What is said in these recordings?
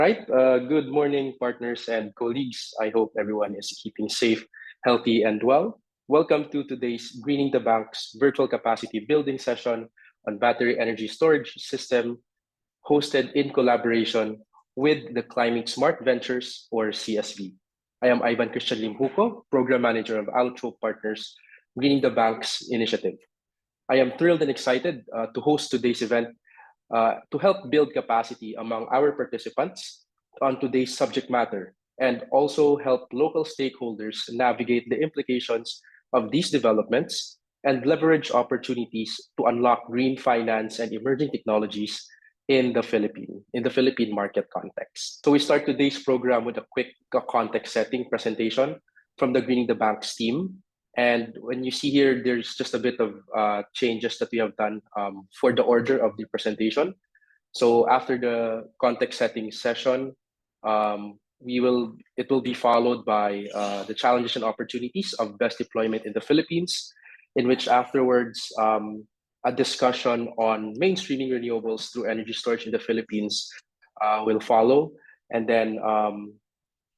Right. Good morning, partners and colleagues. I hope everyone is keeping safe, healthy, and well. Welcome to today's Greening the Bank's virtual capacity building session on battery energy storage system, hosted in collaboration with the Climate Smart Ventures, or CSV. I am Ivan Christian Limhuko, Program Manager of Altrope Partners, Greening the Bank's initiative. I am thrilled and excited to host today's event to help build capacity among our participants on today's subject matter and also help local stakeholders navigate the implications of these developments and leverage opportunities to unlock green finance and emerging technologies in the Philippine market context. So we start today's program with a quick context setting presentation from the Greening the Banks team. And when you see here, there's just a bit of changes that we have done for the order of the presentation. So after the context setting session, it will be followed by the challenges and opportunities of best deployment in the Philippines, in which afterwards a discussion on mainstreaming renewables through energy storage in the Philippines will follow. And then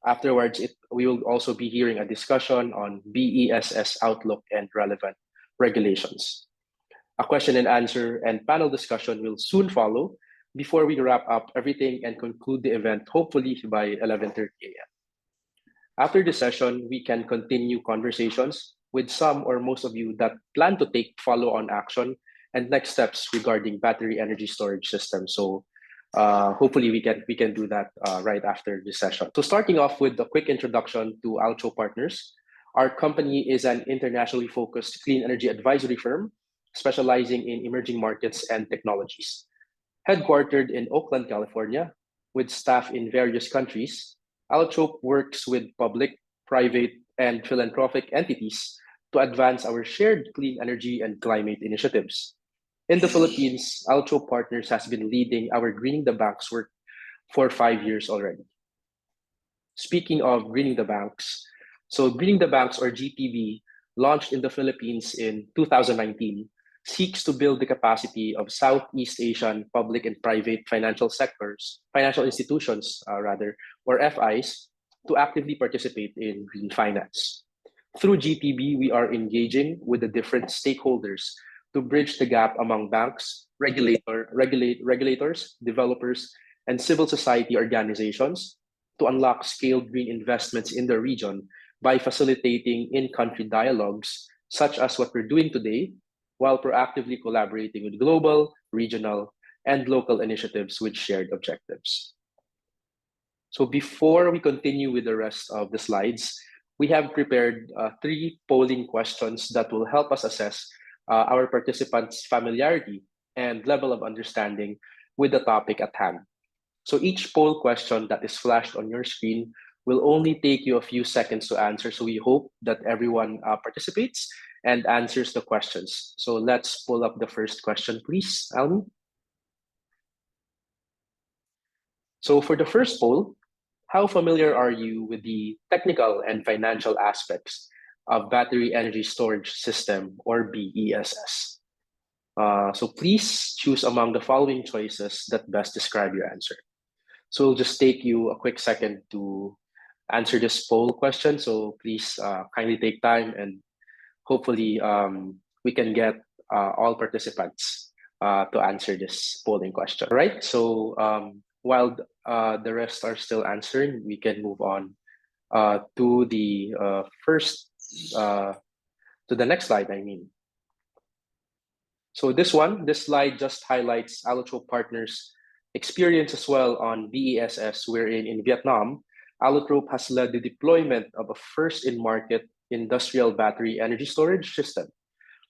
afterwards, we will also be hearing a discussion on BESS outlook and relevant regulations. A question and answer and panel discussion will soon follow before we wrap up everything and conclude the event, hopefully by 11:30 a.m. After the session, we can continue conversations with some or most of you that plan to take follow-on action and next steps regarding battery energy storage systems. So hopefully we can do that right after this session. So starting off with a quick introduction to Altrope Partners, our company is an internationally focused clean energy advisory firm specializing in emerging markets and technologies. Headquartered in Oakland, California, with staff in various countries, Altrope works with public, private, and philanthropic entities to advance our shared clean energy and climate initiatives. In the Philippines, Altrope Partners has been leading our Greening the Banks work for 5 years already. Speaking of Greening the Banks, so Greening the Banks, or GTB, launched in the Philippines in 2019, seeks to build the capacity of Southeast Asian public and private financial institutions, or FIs, to actively participate in green finance. Through GTB, we are engaging with the different stakeholders to bridge the gap among banks, regulators, developers, and civil society organizations to unlock scaled green investments in the region by facilitating in-country dialogues, such as what we're doing today, while proactively collaborating with global, regional, and local initiatives with shared objectives. So before we continue with the rest of the slides, we have prepared 3 polling questions that will help us assess our participants' familiarity and level of understanding with the topic at hand. So each poll question that is flashed on your screen will only take you a few seconds to answer. So we hope that everyone participates and answers the questions. So let's pull up the first question, please, Almi. So for the first poll, how familiar are you with the technical and financial aspects of battery energy storage system, or BESS? So please choose among the following choices that best describe your answer. So it'll just take you a quick second to answer this poll question. So please kindly take time, and hopefully we can get all participants to answer this polling question. All right, so while the rest are still answering, we can move on to the to the next slide, I mean. So this slide just highlights Altrope Partners' experience as well on BESS, wherein in Vietnam, Altrope has led the deployment of a first-in-market industrial battery energy storage system.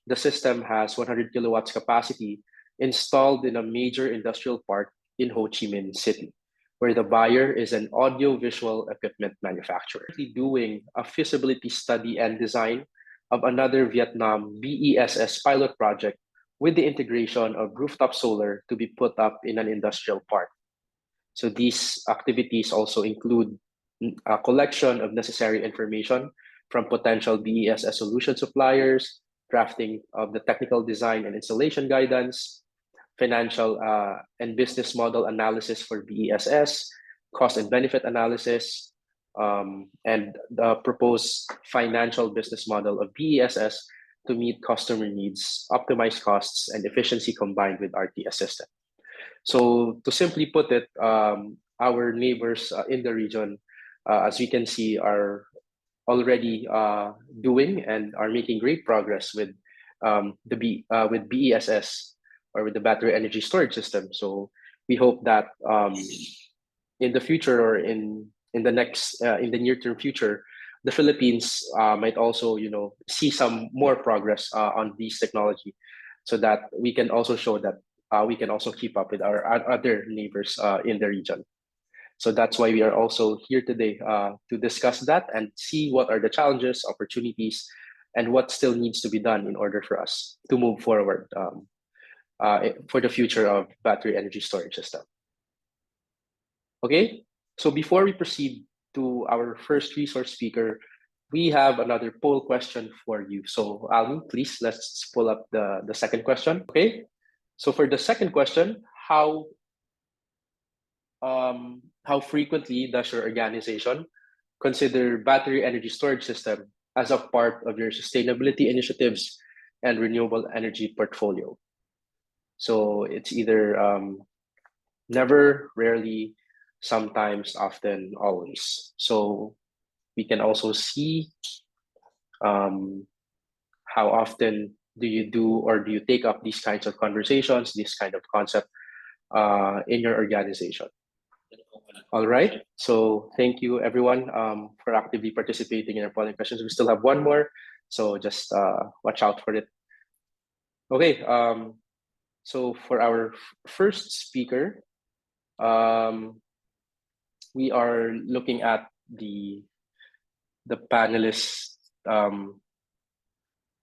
The system has 100 kilowatts capacity installed in a major industrial park in Ho Chi Minh City, where the buyer is an audio-visual equipment manufacturer. Currently doing a feasibility study and design of another Vietnam BESS pilot project with the integration of rooftop solar to be put up in an industrial park. So these activities also include a collection of necessary information from potential BESS solution suppliers, drafting of the technical design and installation guidance, financial and business model analysis for BESS, cost and benefit analysis, and the proposed financial business model of BESS to meet customer needs, optimize costs, and efficiency combined with RTS system. So to simply put it, our neighbors in the region, as we can see, are already doing and are making great progress with with BESS, or with the battery energy storage system. So we hope that in the future, or in the near term future, the Philippines might also see some more progress on these technology, so that we can also show that we can also keep up with our other neighbors in the region. So that's why we are also here today to discuss that and see what are the challenges, opportunities, and what still needs to be done in order for us to move forward for the future of battery energy storage system. Okay, so before we proceed to our first resource speaker, we have another poll question for you. So Alvin, please, let's pull up the second question. Okay, so for the second question, how frequently does your organization consider battery energy storage system as a part of your sustainability initiatives and renewable energy portfolio? So it's either never, rarely, sometimes, often, always. So we can also see how often do you take up these kinds of conversations, this kind of concept in your organization. All right, so thank you everyone for actively participating in our polling questions. We still have one more, so just watch out for it. Okay, so for our first speaker, we are looking at the panelist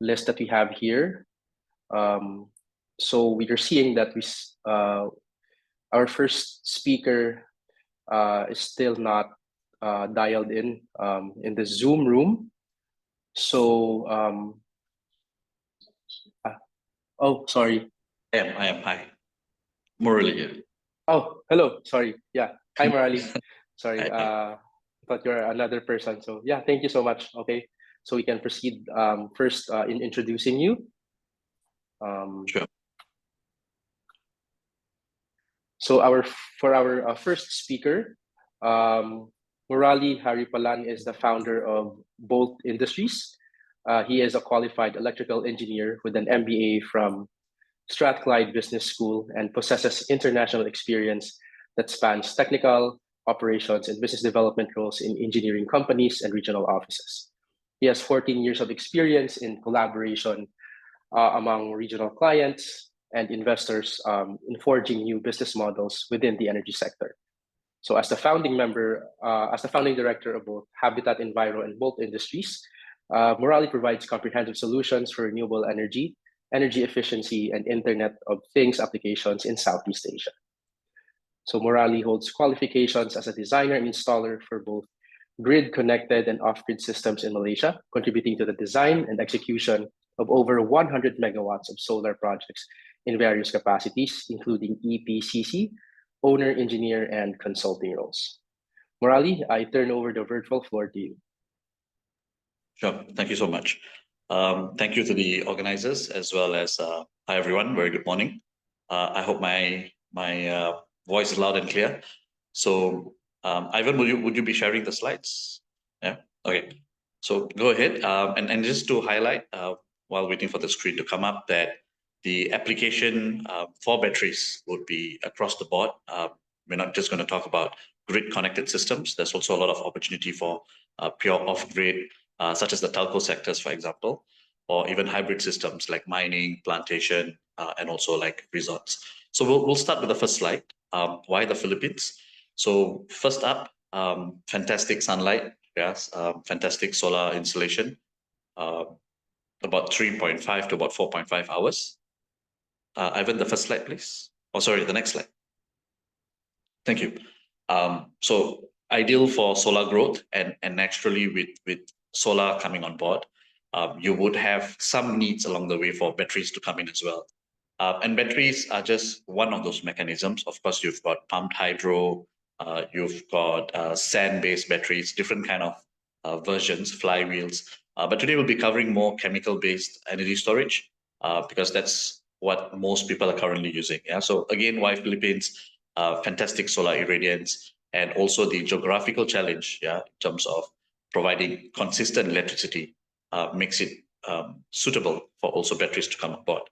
list that we have here. So we are seeing that our first speaker is still not dialed in the Zoom room. So, oh, sorry. I am. Hi, Murali here. Oh, hello. Sorry. Yeah. Hi, Murali. Sorry. I thought you're another person. So yeah, thank you so much. Okay. So we can proceed first in introducing you. Sure. So for our first speaker, Murali Haripalan is the founder of Bolt Industries. He is a qualified electrical engineer with an MBA from Strathclyde Business School and possesses international experience that spans technical, operations, and business development roles in engineering companies and regional offices. He has 14 years of experience in collaboration among regional clients and investors in forging new business models within the energy sector. So as the founding director of both Habitat Enviro and Bolt Industries, Murali provides comprehensive solutions for renewable energy efficiency, and Internet of Things applications in Southeast Asia. So Murali holds qualifications as a designer and installer for both grid-connected and off-grid systems in Malaysia, contributing to the design and execution of over 100 megawatts of solar projects in various capacities, including EPCC, owner, engineer, and consulting roles. Murali, I turn over the virtual floor to you. Sure. Thank you so much. Thank you to the organizers as well as hi everyone. Very good morning. I hope my voice is loud and clear. So Ivan, would you be sharing the slides? Yeah. Okay. So go ahead. And just to highlight while waiting for the screen to come up that the application for batteries would be across the board. We're not just going to talk about grid connected systems. There's also a lot of opportunity for pure off-grid, such as the telco sectors, for example, or even hybrid systems like mining, plantation, and also like resorts. So we'll start with the first slide. Why the Philippines? So first up, fantastic sunlight, yes, fantastic solar installation, about 3.5 to about 4.5 hours. Ivan, the first slide, please. Oh, sorry, the next slide. Thank you. So ideal for solar growth, and naturally with solar coming on board, you would have some needs along the way for batteries to come in as well. And batteries are just one of those mechanisms. Of course, you've got pumped hydro, You've got sand-based batteries, different kind of versions, flywheels. But today we'll be covering more chemical-based energy storage because that's what most people are currently using. Yeah. So again, why Philippines? Fantastic solar irradiance, and also the geographical challenge. Yeah, in terms of providing consistent electricity makes it suitable for also batteries to come on board.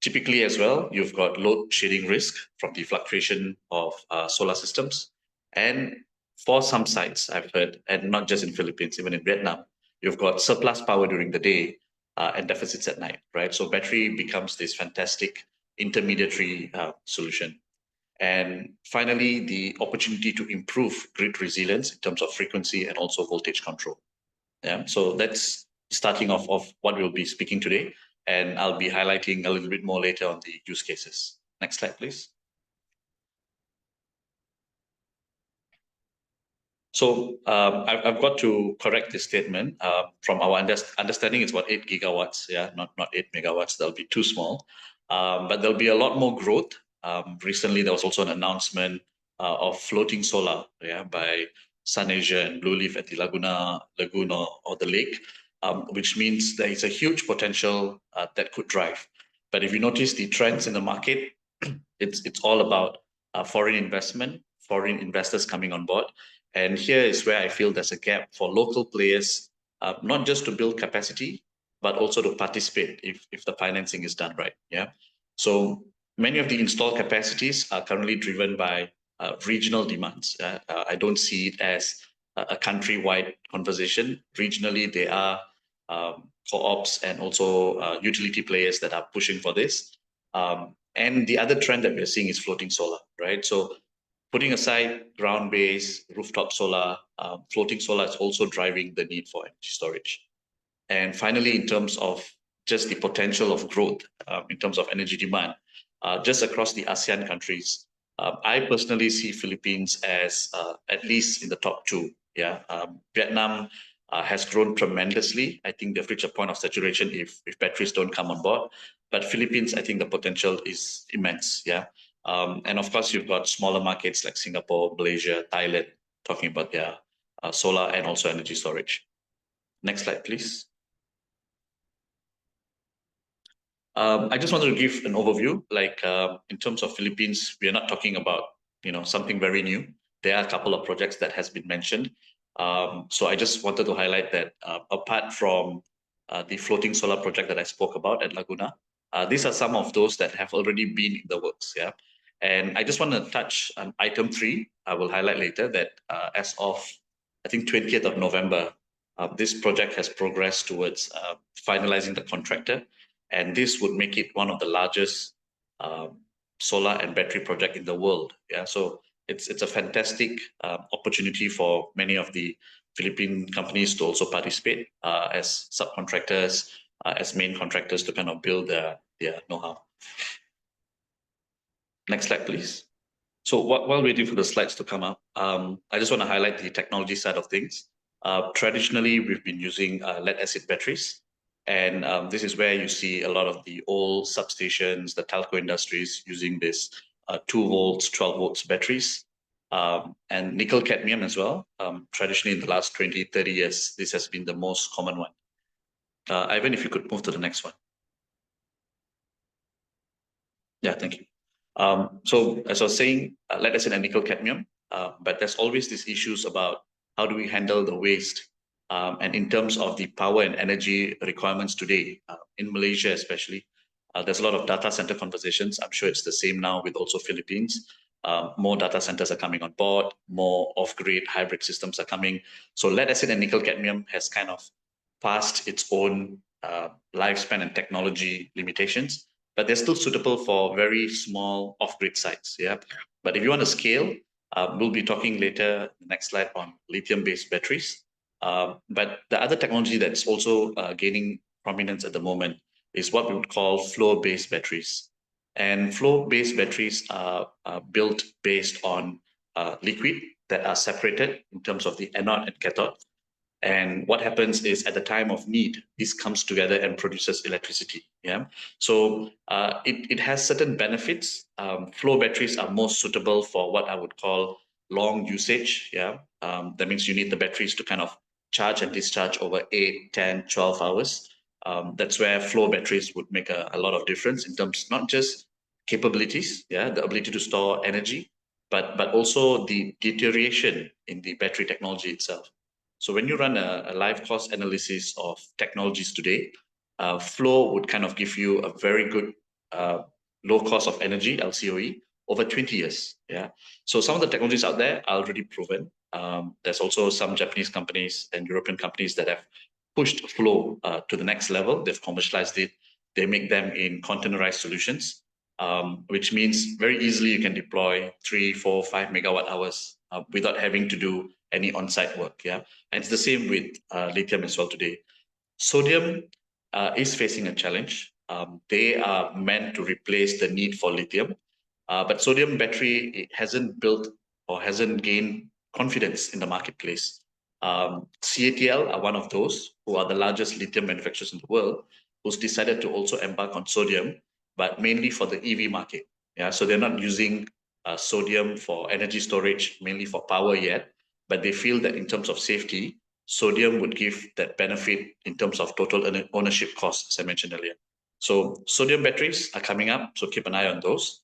Typically as well, you've got load shedding risk from the fluctuation of solar systems. And for some sites, I've heard, and not just in Philippines, even in Vietnam, you've got surplus power during the day and deficits at night, right? So battery becomes this fantastic intermediary solution. And finally, the opportunity to improve grid resilience in terms of frequency and also voltage control. Yeah, so that's starting off of what we'll be speaking today, and I'll be highlighting a little bit more later on the use cases. Next slide, please. So I've got to correct this statement. From our understanding, it's about 8 gigawatts. Yeah, not 8 megawatts. That'll be too small. But there'll be a lot more growth. Recently, there was also an announcement of floating solar, yeah, by SunAsia and Blue Leaf at the Lagoon or the lake, which means there is a huge potential that could drive. But if you notice the trends in the market, it's all about foreign investment, foreign investors coming on board. And here is where I feel there's a gap for local players, not just to build capacity, but also to participate if the financing is done right. Yeah. So many of the installed capacities are currently driven by regional demands. I don't see it as a country-wide conversation. Regionally, there are co-ops and also utility players that are pushing for this. And the other trend that we're seeing is floating solar, right? So putting aside ground-based rooftop solar, floating solar is also driving the need for energy storage. And finally, in terms of just the potential of growth in terms of energy demand, just across the ASEAN countries, I personally see Philippines as at least in the top two. Yeah, Vietnam has grown tremendously. I think they've reached a point of saturation if batteries don't come on board. But Philippines, I think the potential is immense. Yeah. And of course, you've got smaller markets like Singapore, Malaysia, Thailand, talking about their solar and also energy storage. Next slide, please. I just wanted to give an overview. Like in terms of Philippines, we are not talking about something very new. There are a couple of projects that has been mentioned. So I just wanted to highlight that apart from the floating solar project that I spoke about at Laguna, these are some of those that have already been in the works. Yeah. And I just want to touch on item 3. I will highlight later that as of, I think, 20th of November, this project has progressed towards finalizing the contractor. And this would make it one of the largest solar and battery project in the world. Yeah, so it's a fantastic opportunity for many of the Philippine companies to also participate as subcontractors, as main contractors to kind of build their know-how. Next slide, please. So while waiting for the slides to come up, I just want to highlight the technology side of things. Traditionally, we've been using lead-acid batteries. And this is where you see a lot of the old substations, the telco industries using this 2 volts, 12 volts batteries, and nickel cadmium as well. Traditionally, in the last 20, 30 years, this has been the most common one. Ivan, if you could move to the next one. Yeah, thank you. So as I was saying, lead acid and nickel cadmium, but there's always these issues about how do we handle the waste. And in terms of the power and energy requirements today, in Malaysia especially, there's a lot of data center conversations. I'm sure it's the same now with also Philippines. More data centers are coming on board, more off-grid hybrid systems are coming. So lead acid and nickel cadmium has kind of passed its own lifespan and technology limitations, but they're still suitable for very small off-grid sites. Yeah, but if you want to scale, we'll be talking later, the next slide, on lithium-based batteries. But the other technology that's also gaining prominence at the moment is what we would call flow-based batteries. And flow-based batteries are built based on liquid that are separated in terms of the anode and cathode. And what happens is at the time of need, this comes together and produces electricity. Yeah. So it has certain benefits. Flow batteries are most suitable for what I would call long usage. Yeah, that means you need the batteries to kind of charge and discharge over 8, 10, 12 hours. That's where flow batteries would make a lot of difference in terms not just capabilities, yeah, the ability to store energy, but also the deterioration in the battery technology itself. So when you run a live cost analysis of technologies today, flow would kind of give you a very good low cost of energy, LCOE, over 20 years. Yeah. So some of the technologies out there are already proven. There's also some Japanese companies and European companies that have pushed flow to the next level. They've commercialized it. They make them in containerized solutions, which means very easily you can deploy 3, 4, 5 megawatt hours without having to do any on-site work. Yeah, and it's the same with lithium as well today. Sodium is facing a challenge. They are meant to replace the need for lithium, but sodium battery it hasn't built or hasn't gained confidence in the marketplace. CATL are one of those who are the largest lithium manufacturers in the world, who's decided to also embark on sodium, but mainly for the EV market. Yeah, so they're not using sodium for energy storage, mainly for power yet, but they feel that in terms of safety, sodium would give that benefit in terms of total ownership costs, as I mentioned earlier. So sodium batteries are coming up, so keep an eye on those.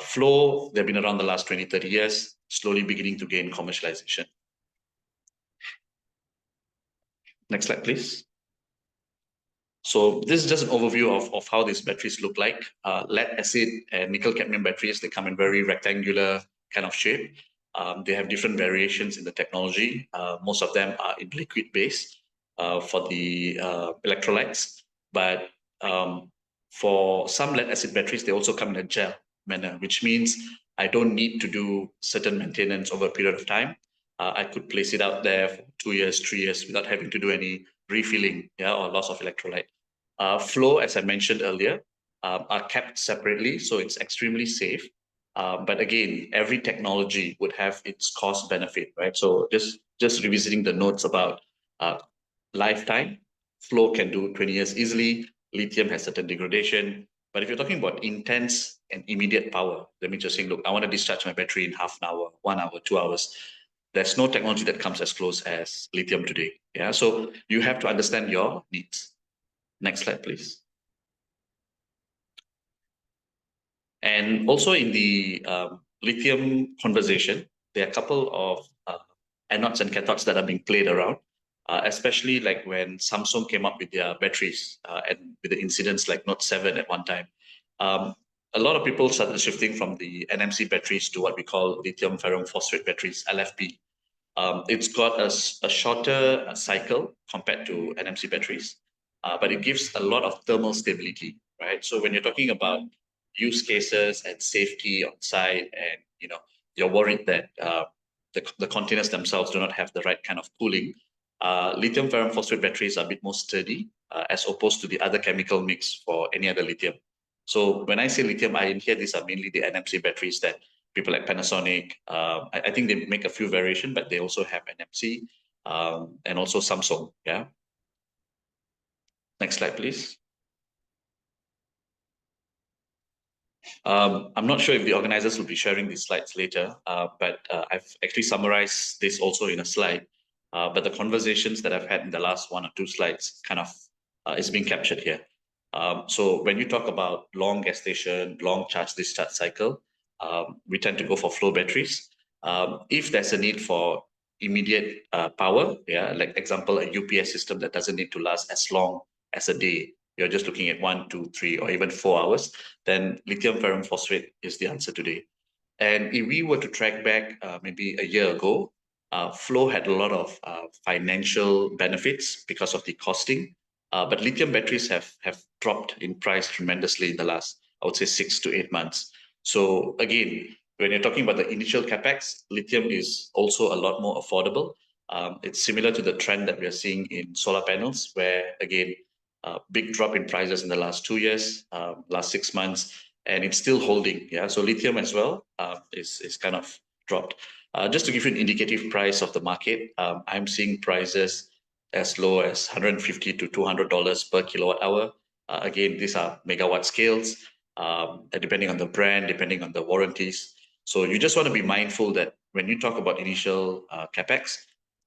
Flow, they've been around the last 20, 30 years, slowly beginning to gain commercialization. Next slide, please. So this is just an overview of how these batteries look like. Lead acid and nickel cadmium batteries, they come in very rectangular kind of shape. They have different variations in the technology. Most of them are in liquid base for the electrolytes. But for some lead acid batteries, they also come in a gel manner, which means I don't need to do certain maintenance over a period of time. I could place it out there for 2 years, 3 years without having to do any refilling, yeah, or loss of electrolyte. Flow, as I mentioned earlier, are kept separately, so it's extremely safe. But again, every technology would have its cost benefit, right? So just revisiting the notes about lifetime, flow can do 20 years easily. Lithium has certain degradation. But if you're talking about intense and immediate power, let me just say, look, I want to discharge my battery in half an hour, 1 hour, 2 hours. There's no technology that comes as close as lithium today. Yeah, so you have to understand your needs. Next slide, please. And also in the lithium conversation, there are a couple of anodes and cathodes that are being played around, especially like when Samsung came up with their batteries and with the incidents like Note 7 at one time. A lot of people started shifting from the NMC batteries to what we call lithium ferrum phosphate batteries, LFP. It's got a shorter cycle compared to NMC batteries, but it gives a lot of thermal stability, right? So when you're talking about use cases and safety on site, and you're worried that the containers themselves do not have the right kind of cooling, lithium ferrum phosphate batteries are a bit more sturdy as opposed to the other chemical mix for any other lithium. So when I say lithium ion here, these are mainly the NMC batteries that people like Panasonic. I think they make a few variations, but they also have NMC and also Samsung. Yeah. Next slide, please. I'm not sure if the organizers will be sharing these slides later, but I've actually summarized this also in a slide. But the conversations that I've had in the last 1 or 2 slides kind of is being captured here. So when you talk about long gestation, long charge discharge cycle, we tend to go for flow batteries. If there's a need for immediate power, yeah, like example, a UPS system that doesn't need to last as long as a day, you're just looking at 1, 2, 3, or even 4 hours, then lithium ferrum phosphate is the answer today. And if we were to track back maybe a year ago, flow had a lot of financial benefits because of the costing, but lithium batteries have dropped in price tremendously in the last, I would say, 6 to 8 months. So again, when you're talking about the initial capex, lithium is also a lot more affordable. It's similar to the trend that we are seeing in solar panels, where again, big drop in prices in the last 2 years, last 6 months, and it's still holding. Yeah, so lithium as well is kind of dropped. Just to give you an indicative price of the market, I'm seeing prices as low as $150 to $200 per kilowatt hour. Again, these are megawatt scales, depending on the brand, depending on the warranties. So you just want to be mindful that when you talk about initial capex,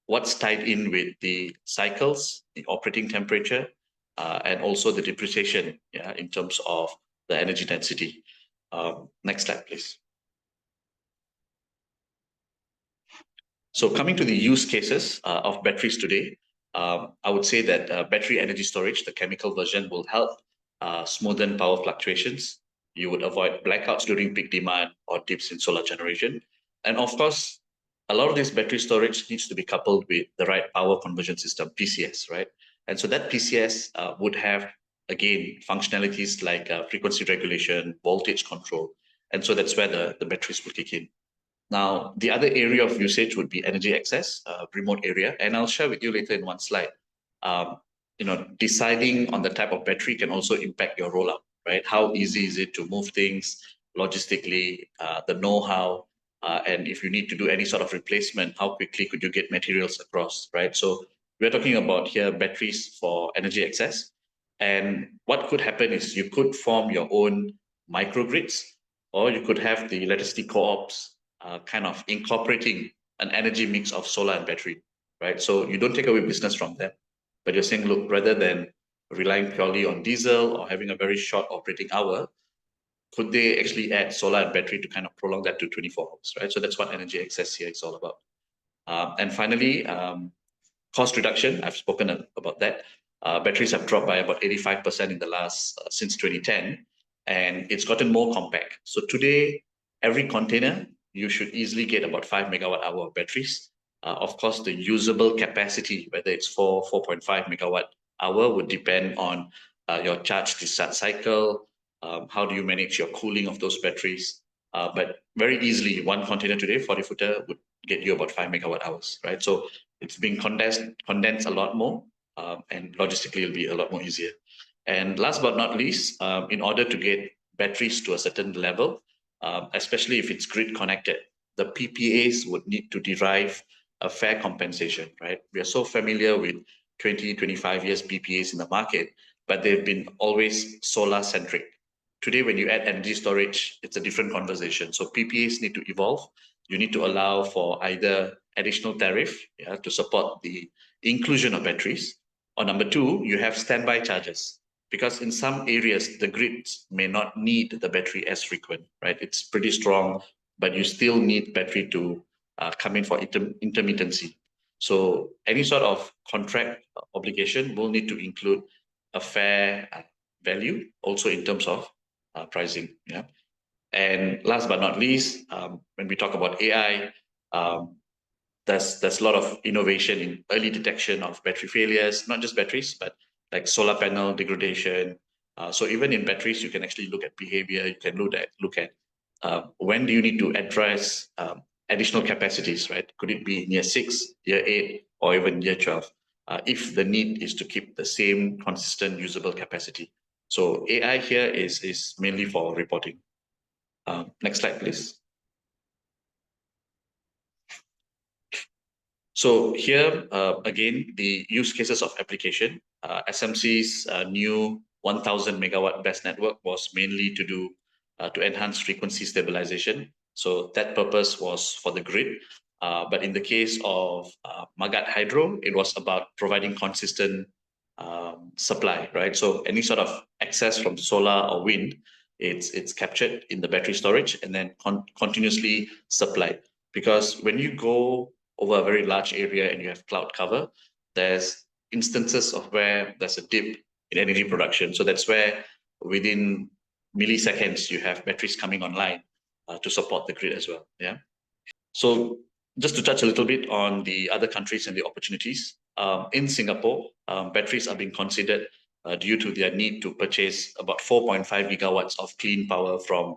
what's tied in with the cycles, the operating temperature, and also the depreciation, yeah, in terms of the energy density. Next slide, please. So coming to the use cases of batteries today, I would say that battery energy storage, the chemical version, will help smoothen power fluctuations. You would avoid blackouts during peak demand or dips in solar generation. And of course, a lot of this battery storage needs to be coupled with the right power conversion system, PCS, right? And so that PCS would have, again, functionalities like frequency regulation, voltage control. And so that's where the batteries would kick in. Now, the other area of usage would be energy access, remote area, and I'll share with you later in one slide. Deciding on the type of battery can also impact your rollout, right? How easy is it to move things logistically, the know-how, and if you need to do any sort of replacement, how quickly could you get materials across, right? So we're talking about here batteries for energy access. And what could happen is you could form your own microgrids, or you could have the electricity co-ops kind of incorporating an energy mix of solar and battery, right? So you don't take away business from them, but you're saying, look, rather than relying purely on diesel or having a very short operating hour, could they actually add solar and battery to kind of prolong that to 24 hours, right? So that's what energy access here is all about. And finally, cost reduction, I've spoken about that. Batteries have dropped by about 85% in the last, since 2010, and it's gotten more compact. So today, every container, you should easily get about 5 megawatt hour of batteries. Of course, the usable capacity, whether it's 4.5 megawatt hour, would depend on your charge discharge cycle, how do you manage your cooling of those batteries. But very easily, one container today, 40 footer, would get you about 5 megawatt hours, right? So it's being condensed a lot more, and logistically it'll be a lot more easier. And last but not least, in order to get batteries to a certain level, especially if it's grid connected, the PPAs would need to derive a fair compensation, right? We are so familiar with 20, 25 years PPAs in the market, but they've been always solar centric. Today, when you add energy storage, it's a different conversation. So PPAs need to evolve. You need to allow for either additional tariff, yeah, to support the inclusion of batteries, or number two, you have standby charges, because in some areas the grids may not need the battery as frequent, right? It's pretty strong, but you still need battery to come in for intermittency. So any sort of contract obligation will need to include a fair value, also in terms of pricing. Yeah. And last but not least, when we talk about AI, there's a lot of innovation in early detection of battery failures, not just batteries, but like solar panel degradation. So even in batteries, you can actually look at behavior. You can look at when do you need to address additional capacities, right? Could it be in year 6, year 8, or even year 12? If the need is to keep the same consistent usable capacity. So AI here is mainly for reporting. Next slide, please. So here, again, the use cases of application. SMC's new 1000 megawatt BESS network was mainly to do to enhance frequency stabilization. So that purpose was for the grid. But in the case of Magat Hydro, it was about providing consistent supply, right? So any sort of excess from solar or wind, it's captured in the battery storage and then continuously supplied. Because when you go over a very large area and you have cloud cover, there's instances of where there's a dip in energy production. So that's where within milliseconds, you have batteries coming online to support the grid as well. Yeah. So just to touch a little bit on the other countries and the opportunities, in Singapore, batteries are being considered due to their need to purchase about 4.5 gigawatts of clean power from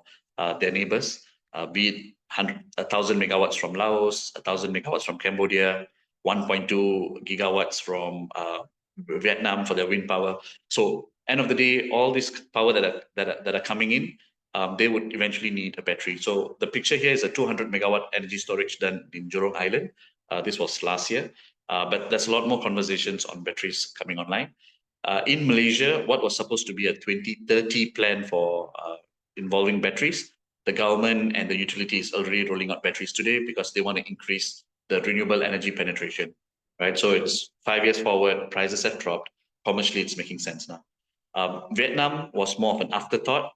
their neighbors, be it 1,000 megawatts from Laos, 1,000 megawatts from Cambodia, 1.2 gigawatts from Vietnam for their wind power. So end of the day, all this power that are coming in, they would eventually need a battery. So the picture here is a 200 megawatt energy storage done in Jurong Island. This was last year, but there's a lot more conversations on batteries coming online. In Malaysia, what was supposed to be a 2030 plan for involving batteries the government and the utilities already rolling out batteries today because they want to increase the renewable energy penetration, right? So it's 5 years forward, prices have dropped. Commercially, it's making sense now. Vietnam was more of an afterthought.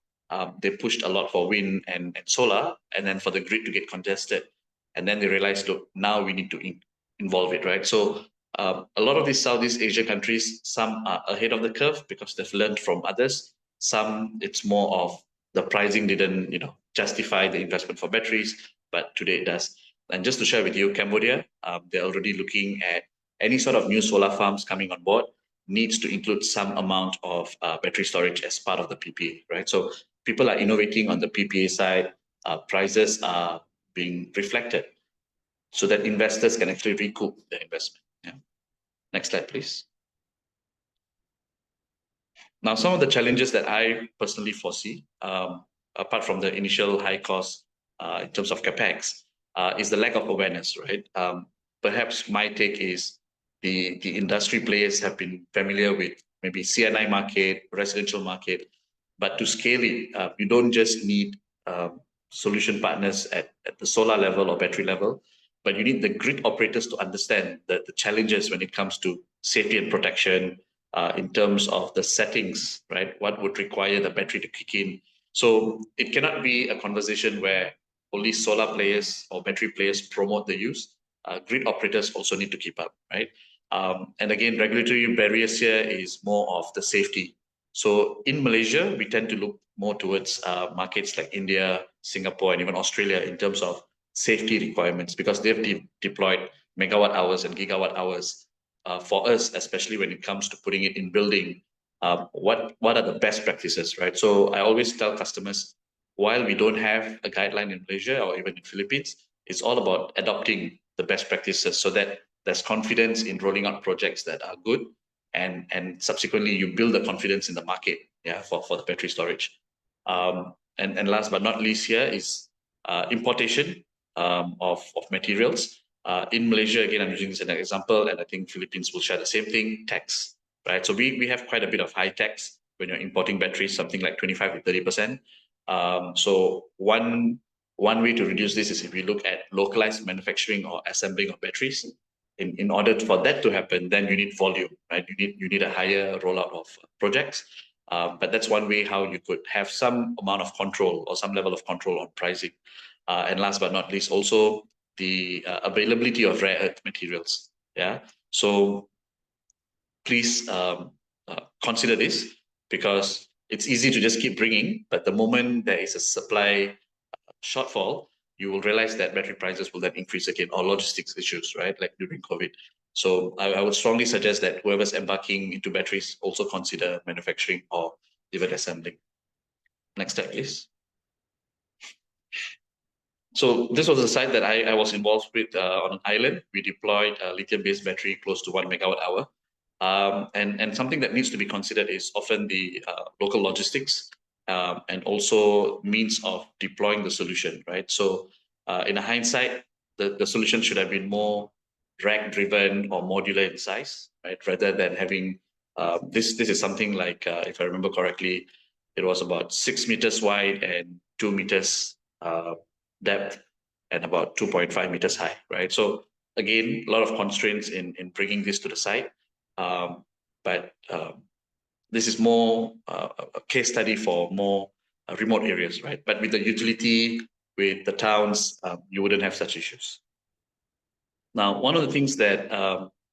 They pushed a lot for wind and solar, and then for the grid to get congested. And then they realized, look, now we need to involve it, right? So a lot of these Southeast Asia countries, some are ahead of the curve because they've learned from others. Some, it's more of the pricing didn't, justify the investment for batteries, but today it does. And just to share with you, Cambodia, they're already looking at any sort of new solar farms coming on board needs to include some amount of battery storage as part of the PPA, right? So people are innovating on the PPA side. Prices are being reflected so that investors can actually recoup their investment. Yeah. Next slide, please. Now, some of the challenges that I personally foresee, apart from the initial high cost in terms of capex, is the lack of awareness, right? Perhaps my take is the industry players have been familiar with maybe CNI market, residential market, but to scale it, you don't just need solution partners at the solar level or battery level, but you need the grid operators to understand the challenges when it comes to safety and protection, in terms of the settings, right? What would require the battery to kick in? So it cannot be a conversation where only solar players or battery players promote the use. Grid operators also need to keep up, right? And again, regulatory barriers here is more of the safety. So in Malaysia, we tend to look more towards markets like India, Singapore, and even Australia in terms of safety requirements because they've deployed megawatt hours and gigawatt hours. For us, especially when it comes to putting it in building, what are the best practices, right? So I always tell customers, while we don't have a guideline in Malaysia or even in Philippines, it's all about adopting the best practices so that there's confidence in rolling out projects that are good, and subsequently you build the confidence in the market, yeah, for the battery storage. And last but not least here is importation of materials. In Malaysia, again, I'm using this as an example, and I think Philippines will share the same thing, tax, right? So we have quite a bit of high tax when you're importing batteries, something like 25 to 30%. So one way to reduce this is if we look at localized manufacturing or assembling of batteries. In order for that to happen, then you need volume, right? You need a higher rollout of projects. But that's one way how you could have some amount of control or some level of control on pricing. And last but not least, also the availability of rare earth materials. Yeah. So please consider this because it's easy to just keep bringing, but the moment there is a supply shortfall, you will realize that battery prices will then increase again, or logistics issues, right? Like during COVID. So I would strongly suggest that whoever's embarking into batteries also consider manufacturing or even assembling. Next step, please. So this was a site that I was involved with on an island. We deployed a lithium-based battery close to 1 megawatt hour. And something that needs to be considered is often the local logistics and also means of deploying the solution, right? So in a hindsight, the solution should have been more rack-driven or modular in size, right? Rather than having this is something like, if I remember correctly, it was about 6 meters wide and 2 meters depth and about 2.5 meters high, right? So again, a lot of constraints in bringing this to the site. But this is more a case study for more remote areas, right? But with the utility, with the towns, you wouldn't have such issues. Now, one of the things that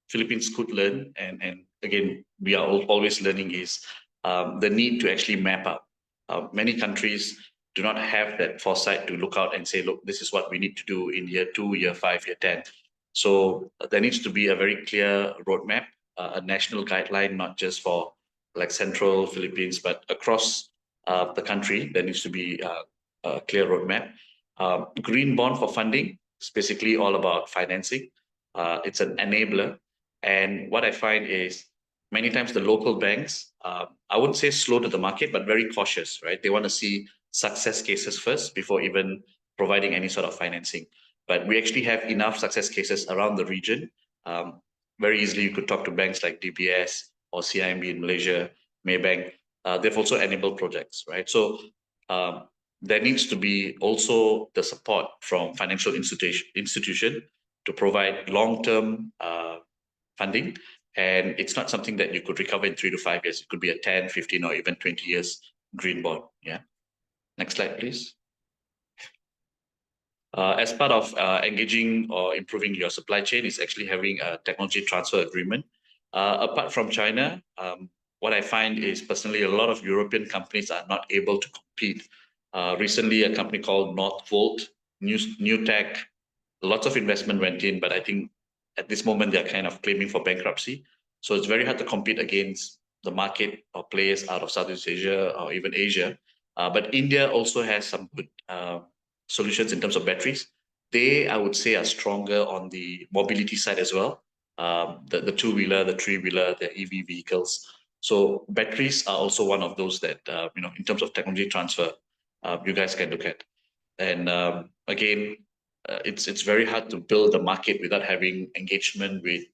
Philippines could learn, and again, we are always learning, is the need to actually map out. Many countries do not have that foresight to look out and say, look, this is what we need to do in year 2, year 5, year 10. So there needs to be a very clear roadmap, a national guideline, not just for like central Philippines, but across the country. There needs to be a clear roadmap. Green bond for funding is basically all about financing. It's an enabler. And what I find is many times the local banks, I wouldn't say slow to the market, but very cautious, right? They want to see success cases first before even providing any sort of financing. But we actually have enough success cases around the region. Very easily, you could talk to banks like DBS or CIMB in Malaysia, Maybank. They've also enabled projects, right? So there needs to be also the support from financial institution to provide long-term funding. And it's not something that you could recover in 3 to 5 years. It could be a 10, 15, or even 20 years green bond. Yeah. Next slide, please. As part of engaging or improving your supply chain is actually having a technology transfer agreement. Apart from China, what I find is personally a lot of European companies are not able to compete. Recently, a company called Northvolt, New Tech, lots of investment went in, but I think at this moment they're kind of claiming for bankruptcy. So it's very hard to compete against the market or players out of Southeast Asia or even Asia. But India also has some good solutions in terms of batteries. They, I would say, are stronger on the mobility side as well. The two-wheeler, the three-wheeler, the EV vehicles. So batteries are also one of those that in terms of technology transfer, you guys can look at. And again, it's very hard to build a market without having engagement with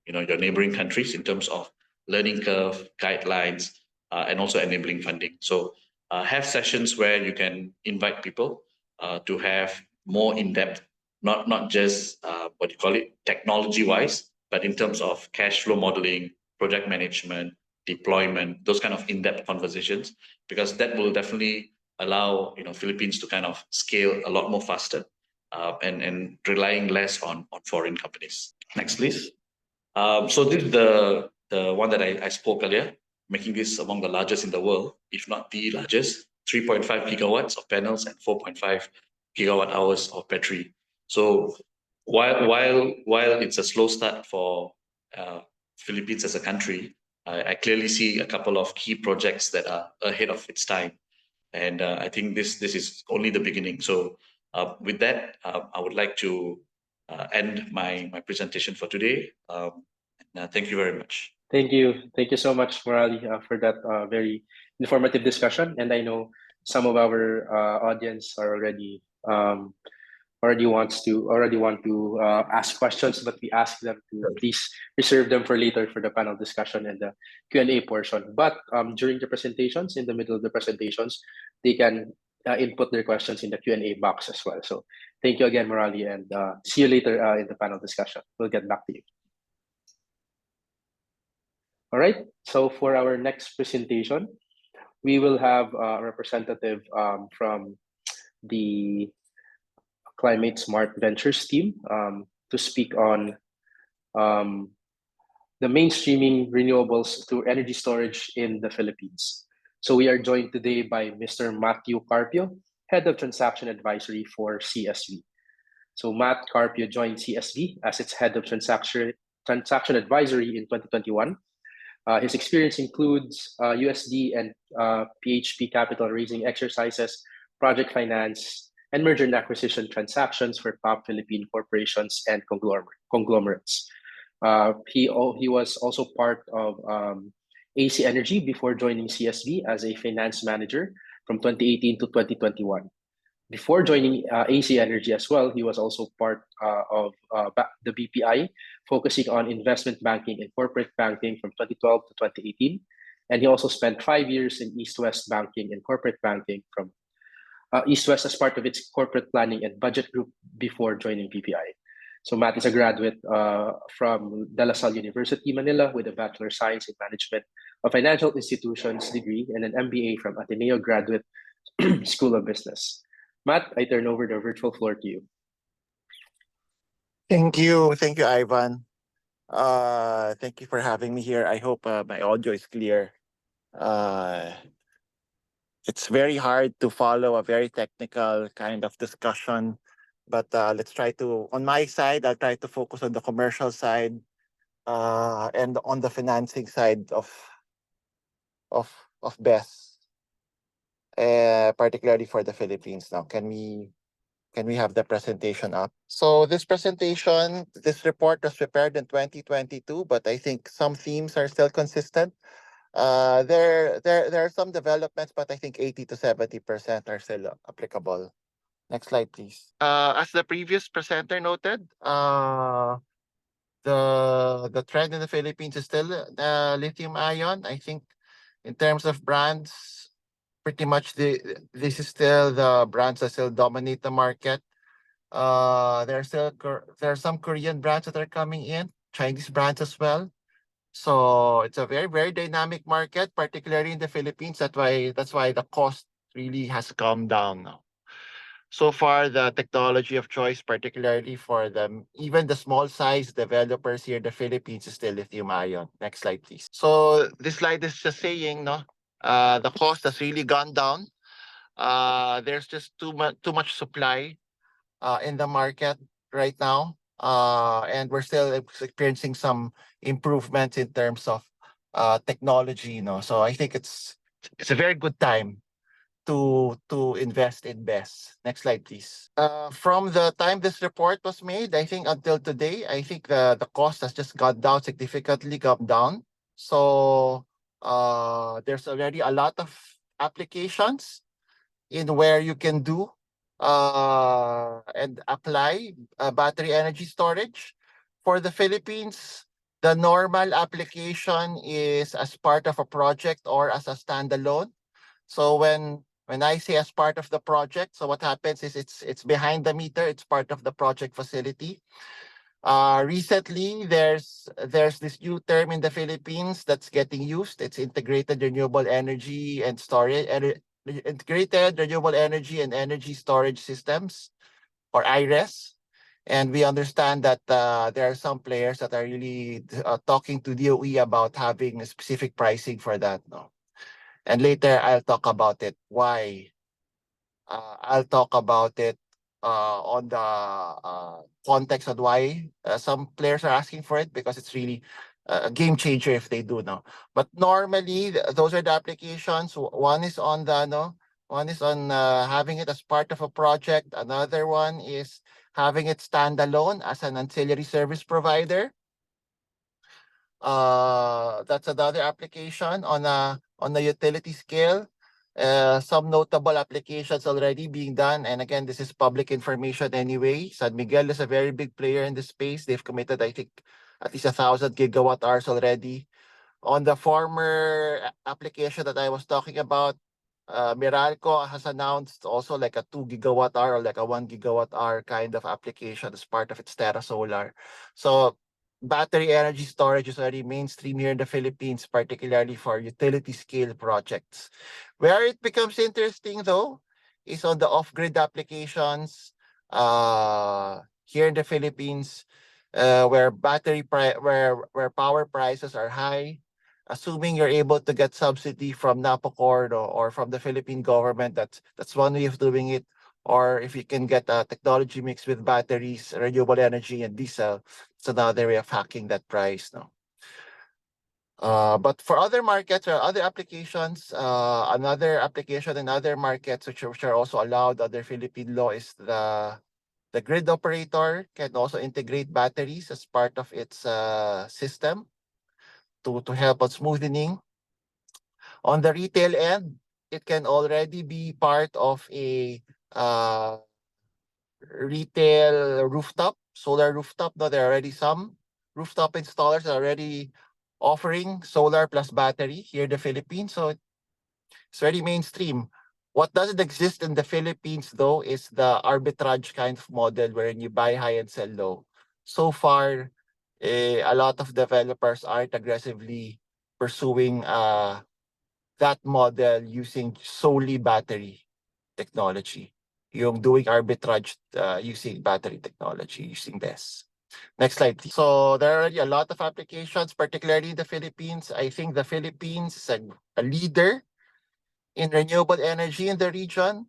your neighboring countries in terms of learning curve, guidelines, and also enabling funding. So have sessions where you can invite people to have more in-depth, not just what you call it technology-wise, but in terms of cash flow modeling, project management, deployment, those kind of in-depth conversations, because that will definitely allow Philippines to kind of scale a lot more faster and relying less on foreign companies. Next, please. So this is the one that I spoke earlier, making this among the largest in the world, if not the largest, 3.5 gigawatts of panels and 4.5 gigawatt hours of battery. So while it's a slow start for Philippines as a country, I clearly see a couple of key projects that are ahead of its time. And I think this is only the beginning. So with that, I would like to end my presentation for today. Thank you very much. Thank you so much, Morali, for that very informative discussion. And I know some of our audience are already want to ask questions, but we ask them to please reserve them for later for the panel discussion and the Q&A portion. But during the presentations, in the middle of the presentations, they can input their questions in the Q&A box as well. So thank you again, Morali, and see you later in the panel discussion. We'll get back to you. All right, so for our next presentation, we will have a representative from the Climate Smart Ventures team to speak on the mainstreaming renewables through energy storage in the Philippines. So we are joined today by Mr. Matthew Carpio, Head of Transaction Advisory for CSV. So Matt Carpio joined CSV as its Head of Transaction Advisory in 2021. His experience includes USD and PHP capital raising exercises, project finance, and merger and acquisition transactions for top Philippine corporations and conglomerates. He was also part of AC Energy before joining CSV as a finance manager from 2018 to 2021. Before joining AC Energy as well, he was also part of the BPI, focusing on investment banking and corporate banking from 2012 to 2018. And he also spent 5 years in East West Banking and corporate banking from East West as part of its corporate planning and budget group before joining BPI. So Matt is a graduate from De La Salle University, Manila, with a Bachelor of Science in Management of Financial Institutions degree and an MBA from Ateneo Graduate School of Business. Matt, I turn over the virtual floor to you. Thank you, Ivan. Thank you for having me here. I hope my audio is clear. It's very hard to follow a very technical kind of discussion, but let's try to. On my side, I'll try to focus on the commercial side, and on the financing side of BESS. Particularly for the Philippines now. Can we have the presentation up? So this report was prepared in 2022, but I think some themes are still consistent. There are some developments, but I think 80 to 70% are still applicable. Next slide, please. As the previous presenter noted, the trend in the Philippines is still lithium ion. I think in terms of brands, pretty much this is still the brands that still dominate the market. There are some Korean brands that are coming in, Chinese brands as well. So it's a very, very dynamic market, particularly in the Philippines. That's why the cost really has come down now. So far, the technology of choice, particularly for even the small size developers here in the Philippines, is still lithium ion. Next slide, please. So this slide is just saying, no, the cost has really gone down. There's just too much supply in the market right now. And we're still experiencing some improvements in terms of technology, So I think it's a very good time to invest in BESS. Next slide, please. From the time this report was made, I think until today, I think the cost has just gone down significantly, gone down. So there's already a lot of applications in where you can do and apply battery energy storage. For the Philippines, the normal application is as part of a project or as a standalone. So when I say as part of the project, so what happens is it's behind the meter, it's part of the project facility. Recently, there's this new term in the Philippines that's getting used. It's integrated renewable energy and storage, integrated renewable energy and energy storage systems, or IRES. And we understand that there are some players that are really talking to DOE about having a specific pricing for that. No, and later I'll talk about it. Why? I'll talk about it on the context of why some players are asking for it, because it's really a game changer if they do now. But normally, those are the applications. One is on having it as part of a project. Another one is having it standalone as an ancillary service provider. That's another application on a utility scale. Some notable applications already being done, and again, this is public information anyway. San Miguel is a very big player in this space. They've committed, I think, at least 1,000 gigawatt hours already. On the former application that I was talking about, Meralco has announced also like a 2 gigawatt hour or like a 1 gigawatt hour kind of application as part of its Terra Solar. So battery energy storage is already mainstream here in the Philippines, particularly for utility scale projects. Where it becomes interesting though is on the off-grid applications here in the Philippines, where where power prices are high. Assuming you're able to get subsidy from NAPOCOR or from the Philippine government, that's one way of doing it. Or if you can get a technology mix with batteries, renewable energy, and diesel, it's another way of hacking that price. No. But for other markets or other applications, another application in other markets which are also allowed under Philippine law is the grid operator can also integrate batteries as part of its system to help on smoothing. On the retail end, it can already be part of a retail rooftop, solar rooftop. No, there are already some rooftop installers that are already offering solar plus battery here in the Philippines. So it's very mainstream. What doesn't exist in the Philippines, though, is the arbitrage kind of model wherein you buy high and sell low. So far, a lot of developers aren't aggressively pursuing that model using solely battery technology. Yung doing arbitrage using battery technology, using BESS. Next slide, please. So there are already a lot of applications, particularly in the Philippines. I think the Philippines is a leader in renewable energy in the region.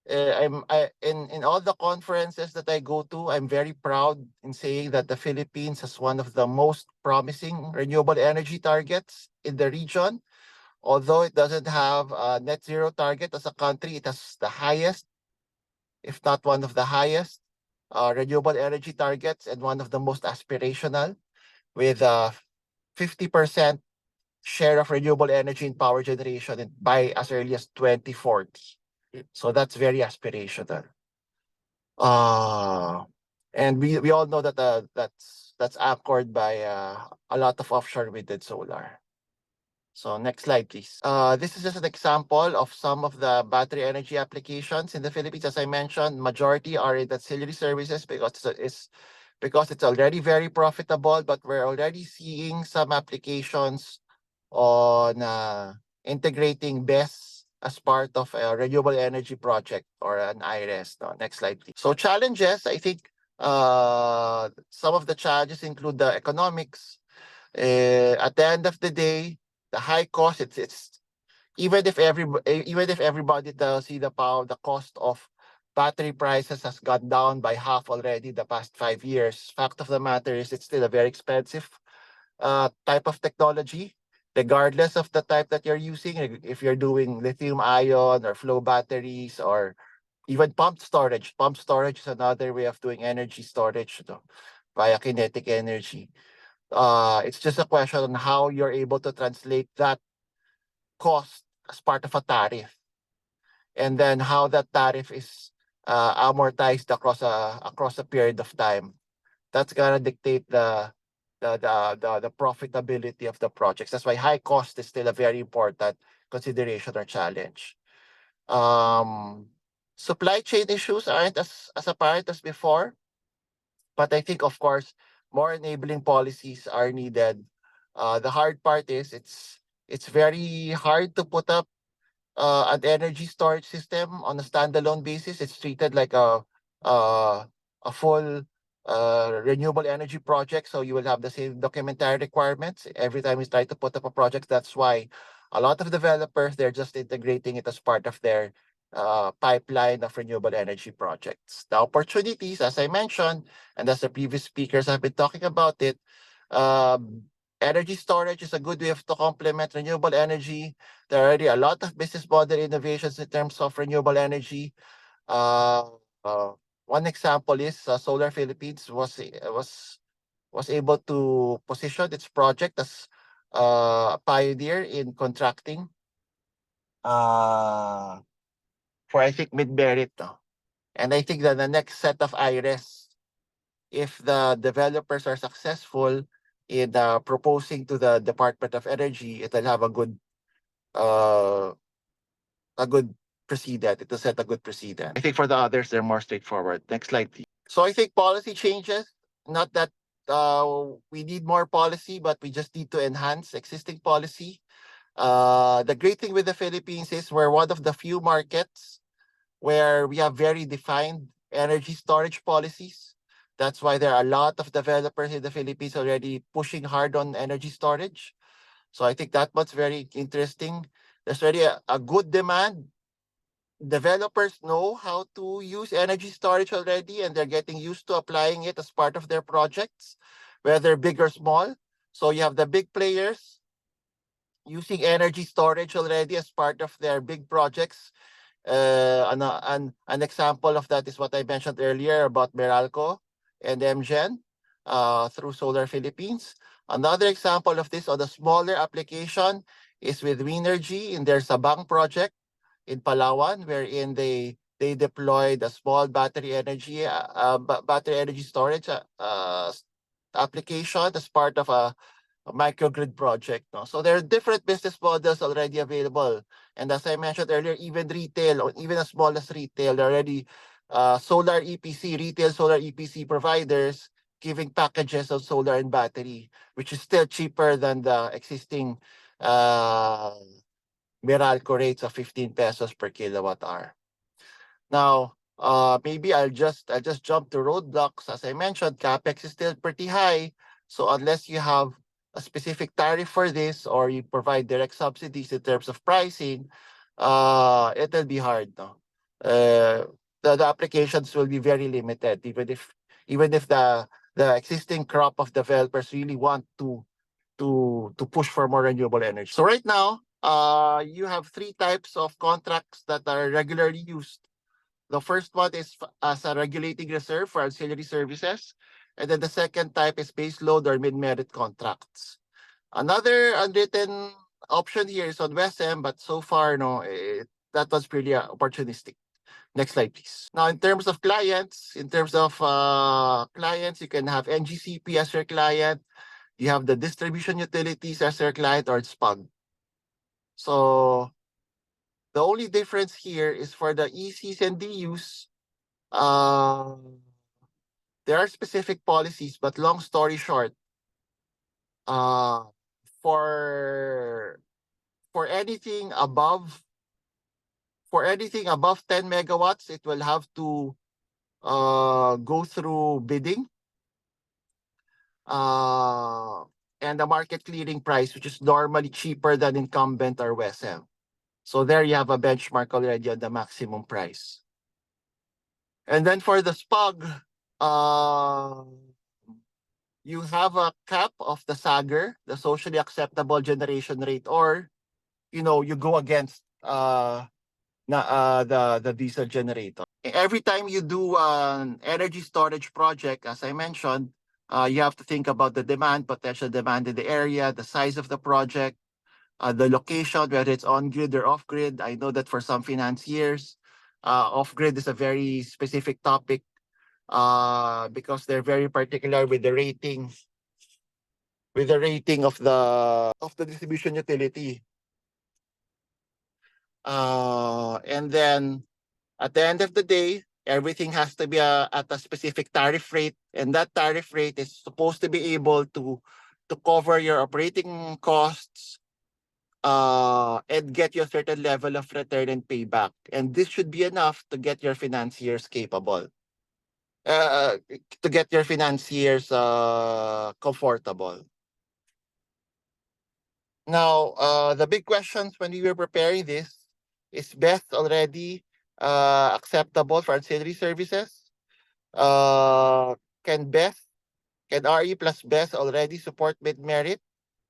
In all the conferences that I go to, I'm very proud in saying that the Philippines has one of the most promising renewable energy targets in the region. Although it doesn't have a net zero target as a country, it has the highest, if not one of the highest, renewable energy targets and one of the most aspirational, with a 50% share of renewable energy in power generation by as early as 2040. So that's very aspirational. And we all know that that's anchored by a lot of offshore wind and solar. So next slide, please. This is just an example of some of the battery energy applications in the Philippines. As I mentioned, majority are in ancillary services because it's already very profitable, but we're already seeing some applications on integrating BESS as part of a renewable energy project or an IRES. No, next slide, please. So challenges, I think some of the challenges include the economics. At the end of the day, the high cost, it's even if everybody tells you the cost of battery prices has gone down by half already the past 5 years. Fact of the matter is it's still a very expensive type of technology, regardless of the type that you're using. If you're doing lithium ion or flow batteries or even pumped storage. Pumped storage is another way of doing energy storage, via kinetic energy. It's just a question on how you're able to translate that cost as part of a tariff, and then how that tariff is amortized across a period of time. That's gonna dictate the profitability of the projects. That's why high cost is still a very important consideration or challenge. Supply chain issues aren't as apparent as before, but I think, of course, more enabling policies are needed. The hard part is it's very hard to put up an energy storage system on a standalone basis. It's treated like a full renewable energy project. So you will have the same documentary requirements every time you try to put up a project. That's why a lot of developers, they're just integrating it as part of their pipeline of renewable energy projects. The opportunities, as I mentioned, and as the previous speakers have been talking about it, energy storage is a good way to complement renewable energy. There are already a lot of business model innovations in terms of renewable energy. One example is Solar Philippines was able to position its project as a pioneer in contracting for, I think, mid-merit. No? And I think that the next set of IRES, if the developers are successful in proposing to the Department of Energy, it will have a good precedent. It will set a good precedent. I think for the others, they're more straightforward. Next slide, please. So I think policy changes, not that we need more policy, but we just need to enhance existing policy. The great thing with the Philippines is we're one of the few markets where we have very defined energy storage policies. That's why there are a lot of developers in the Philippines already pushing hard on energy storage. So I think that was very interesting. There's already a good demand. Developers know how to use energy storage already, and they're getting used to applying it as part of their projects, whether big or small. So you have the big players using energy storage already as part of their big projects. An example of that is what I mentioned earlier about Meralco and MGen through Solar Philippines. Another example of this on a smaller application is with Winergy in their Sabang project in Palawan, wherein they deployed a small battery energy storage application as part of a microgrid project. No? So there are different business models already available. And as I mentioned earlier, even retail, or even as small as retail, there are already solar EPC, retail solar EPC providers giving packages of solar and battery, which is still cheaper than the existing Meralco rates of 15 pesos per kilowatt hour. Now, maybe I'll just jump to roadblocks. As I mentioned, CapEx is still pretty high. So unless you have a specific tariff for this or you provide direct subsidies in terms of pricing, it'll be hard. No? The applications will be very limited, even if the existing crop of developers really want to push for more renewable energy. So right now, you have three types of contracts that are regularly used. The first one is as a regulating reserve for ancillary services. And then the second type is base load or mid-merit contracts. Another unwritten option here is on WESM, but so far, no, that was pretty opportunistic. Next slide, please. Now, in terms of clients, you can have NGCP as your client. You have the distribution utilities as your client, or SPUG. So the only difference here is for the ECs and DUs, there are specific policies, but long story short, uh, for for anything above for anything above 10 megawatts, it will have to go through bidding, and the market clearing price, which is normally cheaper than incumbent or WESM. So there you have a benchmark already on the maximum price. And then for the SPUG, you have a cap of the SAGR, the socially acceptable generation rate, or you go against the diesel generator. Every time you do an energy storage project, as I mentioned, you have to think about the demand, potential demand in the area, the size of the project, the location, whether it's on grid or off grid. I know that for some financiers, off grid is a very specific topic because they're very particular with the rating of the distribution utility. And then at the end of the day, everything has to be at a specific tariff rate, and that tariff rate is supposed to be able to cover your operating costs and get you a certain level of return and payback. And this should be enough to get your financiers capable, to get your financiers comfortable. Now, the big questions when we were preparing this is BESS already acceptable for ancillary services? Can RE plus BESS already support mid-merit,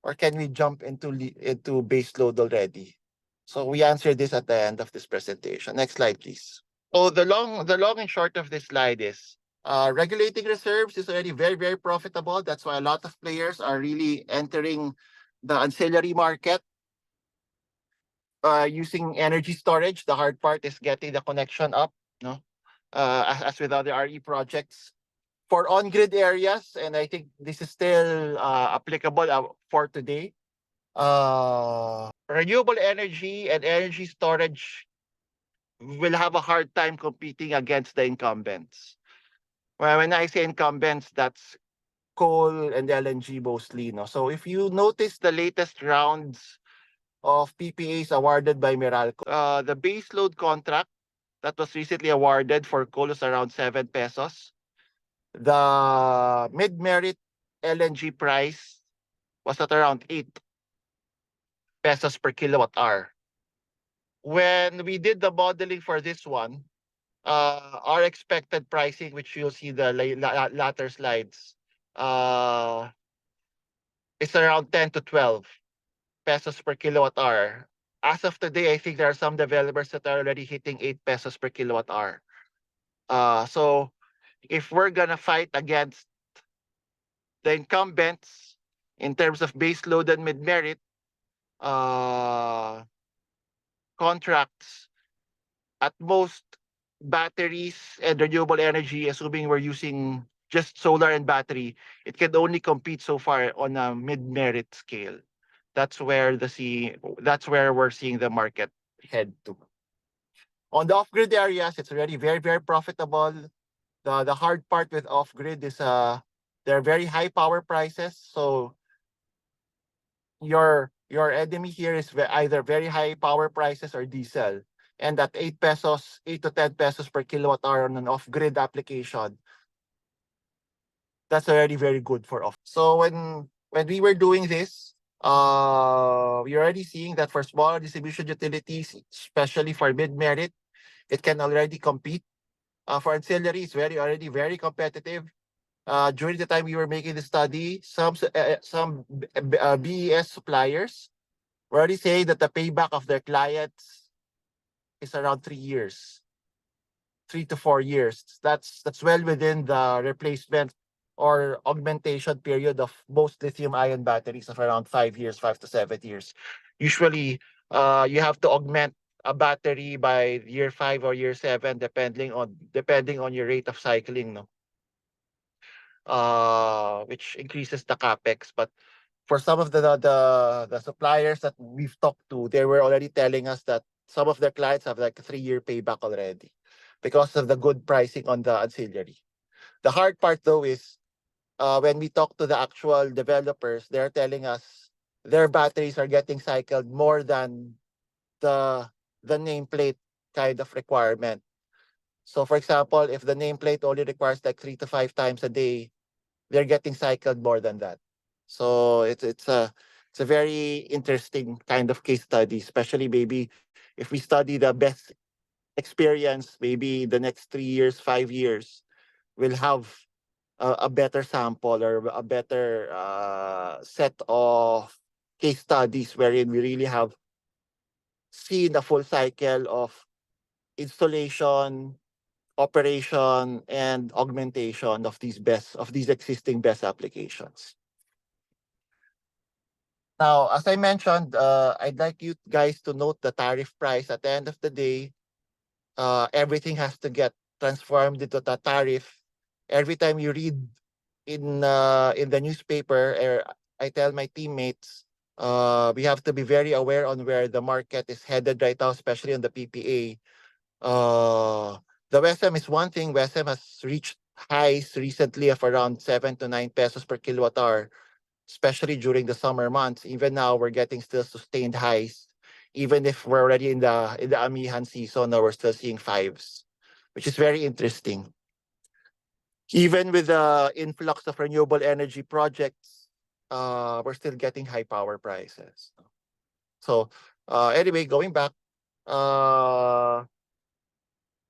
or can we jump into base load already? So we answer this at the end of this presentation. Next slide, please. So the long and short of this slide is regulating reserves is already very, very profitable. That's why a lot of players are really entering the ancillary market using energy storage. The hard part is getting the connection up, no? As with other RE projects. For on-grid areas, and I think this is still applicable for today, renewable energy and energy storage will have a hard time competing against the incumbents. Well, when I say incumbents, that's coal and LNG mostly. No? So if you notice the latest rounds of PPAs awarded by Meralco, the baseload contract that was recently awarded for coal is around 7 pesos. The mid-merit LNG price was at around 8 pesos per kilowatt hour. When we did the modeling for this one, our expected pricing, which you'll see the latter slides, is around 10 to 12 pesos per kilowatt hour. As of today, I think there are some developers that are already hitting 8 pesos per kilowatt hour. So if we're gonna fight against the incumbents in terms of base load and mid-merit contracts, at most batteries and renewable energy, assuming we're using just solar and battery, it can only compete so far on a mid-merit scale. That's where we're seeing the market head to. On the off-grid areas, it's already very, very profitable. The hard part with off-grid is there are very high power prices. So your enemy here is either very high power prices or diesel. And at 8 to 10 pesos per kilowatt hour on an off-grid application, that's already very good for off. So when we were doing this, we're already seeing that for smaller distribution utilities, especially for mid-merit, it can already compete. For ancillary, it's already very competitive. During the time we were making the study, some BES suppliers were already saying that the payback of their clients is around 3 years, 3 to 4 years. That's well within the replacement or augmentation period of most lithium-ion batteries of around 5 years, 5 to 7 years. Usually, you have to augment a battery by year 5 or year 7, depending on your rate of cycling, no? Which increases the capex. But for some of the suppliers that we've talked to, they were already telling us that some of their clients have like a 3-year payback already because of the good pricing on the ancillary. The hard part though is when we talk to the actual developers, they're telling us their batteries are getting cycled more than the nameplate kind of requirement. So for example, if the nameplate only requires like 3 to 5 times a day, they're getting cycled more than that. So it's a very interesting kind of case study, especially maybe if we study the best experience, maybe the next 3 years, 5 years, we'll have a better sample or a better set of case studies wherein we really have seen the full cycle of installation, operation, and augmentation of these existing best applications. Now, as I mentioned, I'd like you guys to note the tariff price. At the end of the day, everything has to get transformed into the tariff. Every time you read in the newspaper, I tell my teammates, we have to be very aware on where the market is headed right now, especially on the PPA. The WESM is one thing. WESM has reached highs recently of around 7 to 9 pesos per kilowatt hour, especially during the summer months. Even now, we're getting still sustained highs. Even if we're already in the amihan season, now we're still seeing fives, which is very interesting. Even with the influx of renewable energy projects, we're still getting high power prices. So anyway, going back,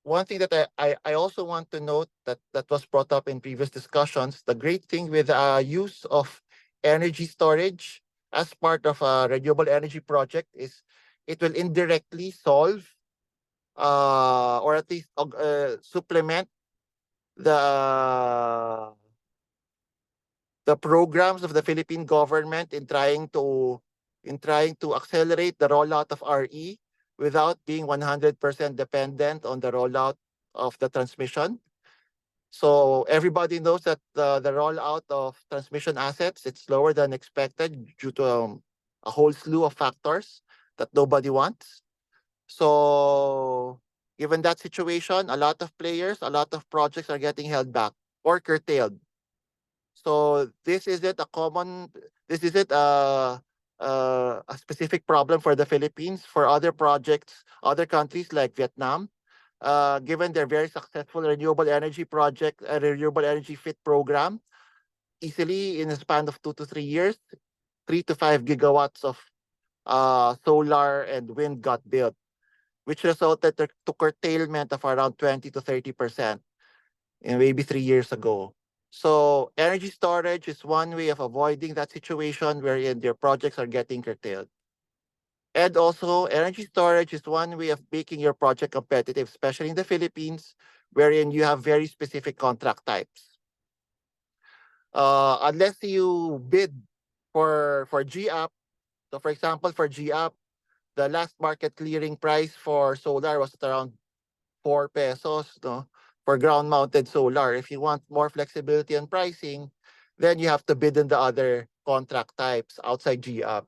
one thing that I also want to note that was brought up in previous discussions, the great thing with use of energy storage as part of a renewable energy project is it will indirectly solve or at least supplement the programs of the Philippine government in trying to accelerate the rollout of RE without being 100% dependent on the rollout of the transmission. So everybody knows that the rollout of transmission assets, it's slower than expected due to a whole slew of factors that nobody wants. So given that situation, a lot of players, a lot of projects are getting held back or curtailed. So this isn't a specific problem for the Philippines. For other projects, other countries like Vietnam, given their very successful renewable energy project, renewable energy fit program, easily in a span of 2 to 3 years, 3 to 5 gigawatts of solar and wind got built, which resulted to curtailment of around 20 to 30% in maybe 3 years ago. So energy storage is one way of avoiding that situation wherein their projects are getting curtailed. And also, energy storage is one way of making your project competitive, especially in the Philippines, wherein you have very specific contract types. Unless you bid for GAP, so for example, for GAP, the last market clearing price for solar was at around 4 pesos, no, for ground-mounted solar. If you want more flexibility on pricing, then you have to bid in the other contract types outside GAP.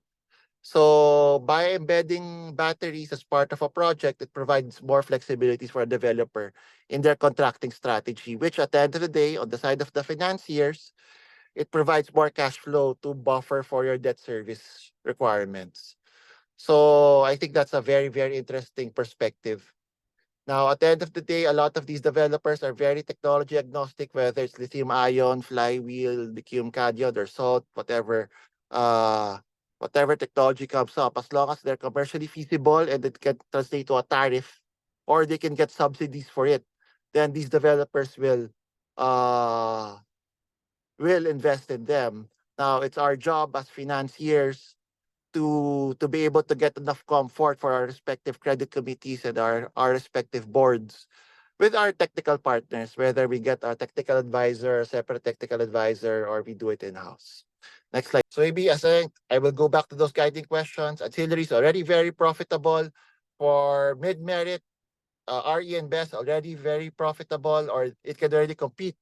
So by embedding batteries as part of a project, it provides more flexibilities for a developer in their contracting strategy, which at the end of the day, on the side of the financiers, it provides more cash flow to buffer for your debt service requirements. So I think that's a very, very interesting perspective. Now, at the end of the day, a lot of these developers are very technology agnostic, whether it's lithium ion, flywheel, lithium cathode, or salt, whatever technology comes up, as long as they're commercially feasible and it can translate to a tariff, or they can get subsidies for it, then these developers will invest in them. Now, it's our job as financiers to be able to get enough comfort for our respective credit committees and our respective boards with our technical partners, whether we get a technical advisor, a separate technical advisor, or we do it in-house. Next slide. So maybe I will go back to those guiding questions. Ancillary is already very profitable. For mid-merit, RE and BESS already very profitable, or it can already compete.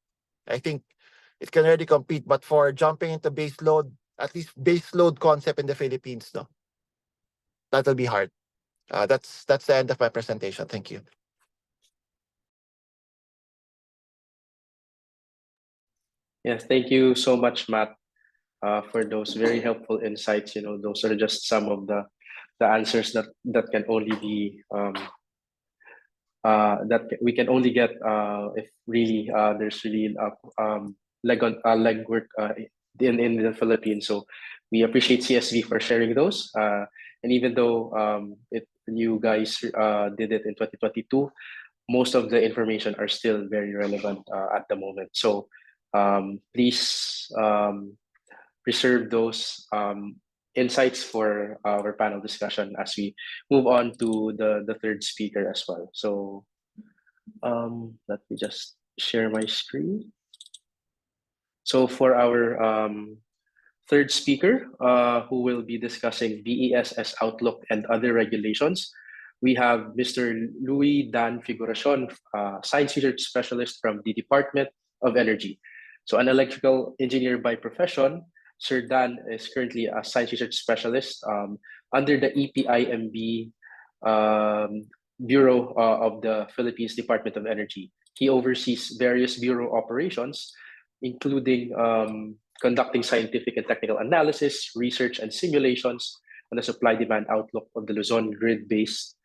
I think it can already compete, but for jumping into base load, at least base load concept in the Philippines, no? That'll be hard. That's the end of my presentation. Thank you. Yes, thank you so much, Matt, for those very helpful insights. Those are just some of the answers that can only be that we can only get if really there's really legwork in the Philippines. So we appreciate CSV for sharing those. And even though you guys did it in 2022, most of the information are still very relevant at the moment. So please reserve those insights for our panel discussion as we move on to the third speaker as well. So let me just share my screen. So for our third speaker, who will be discussing BESS outlook and other regulations, we have Mr. Louis Dan Figuracion, Science Research Specialist from the Department of Energy. So an electrical engineer by profession, Sir Dan is currently a Science Research Specialist under the EPIMB Bureau of the Philippines Department of Energy. He oversees various bureau operations, including conducting scientific and technical analysis, research, and simulations on the supply-demand outlook of the Luzon grid-based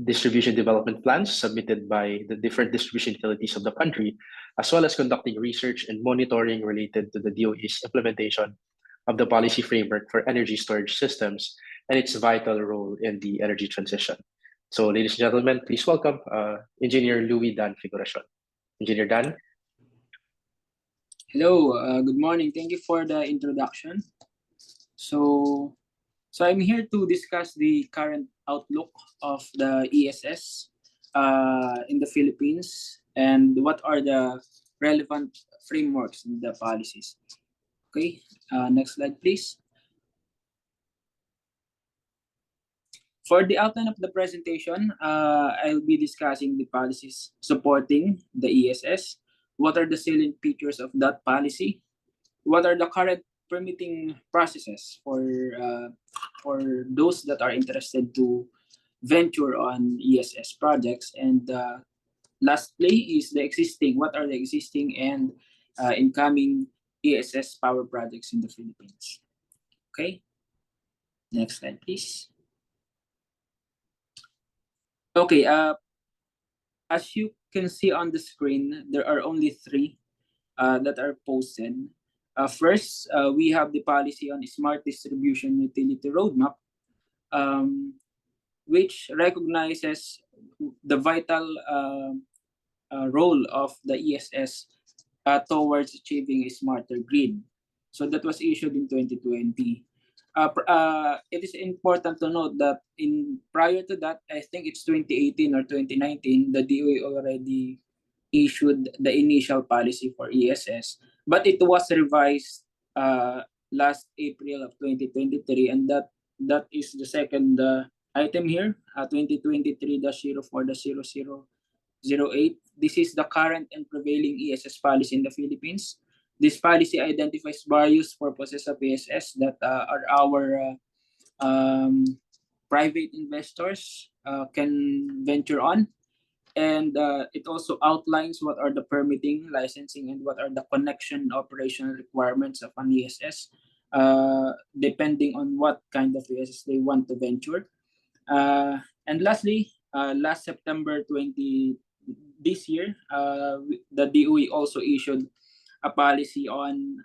distribution development plans submitted by the different distribution utilities of the country, as well as conducting research and monitoring related to the DOE's implementation of the policy framework for energy storage systems and its vital role in the energy transition. So, ladies and gentlemen, please welcome Engineer Louis Dan Figuracion. Engineer Dan. Hello, good morning. Thank you for the introduction. So I'm here to discuss the current outlook of the ESS in the Philippines and what are the relevant frameworks in the policies. Okay, next slide, please. For the outline of the presentation, I'll be discussing the policies supporting the ESS. What are the salient features of that policy? What are the current permitting processes for those that are interested to venture on ESS projects? And lastly is what are the existing and incoming ESS power projects in the Philippines? Okay, next slide, please. Okay, as you can see on the screen, there are only three that are posted. First, we have the policy on smart distribution utility roadmap, which recognizes the vital role of the ESS towards achieving a smarter grid. So that was issued in 2020. It is important to note that prior to that, I think it's 2018 or 2019, the DOE already issued the initial policy for ESS, but it was revised last April of 2023, and that is the second item here, 2023-04-0008. This is the current and prevailing ESS policy in the Philippines. This policy identifies various purposes of ESS that are our private investors can venture on. And it also outlines what are the permitting, licensing, and what are the connection operational requirements of an ESS, depending on what kind of ESS they want to venture. And lastly, last September 20 this year, the DOE also issued a policy on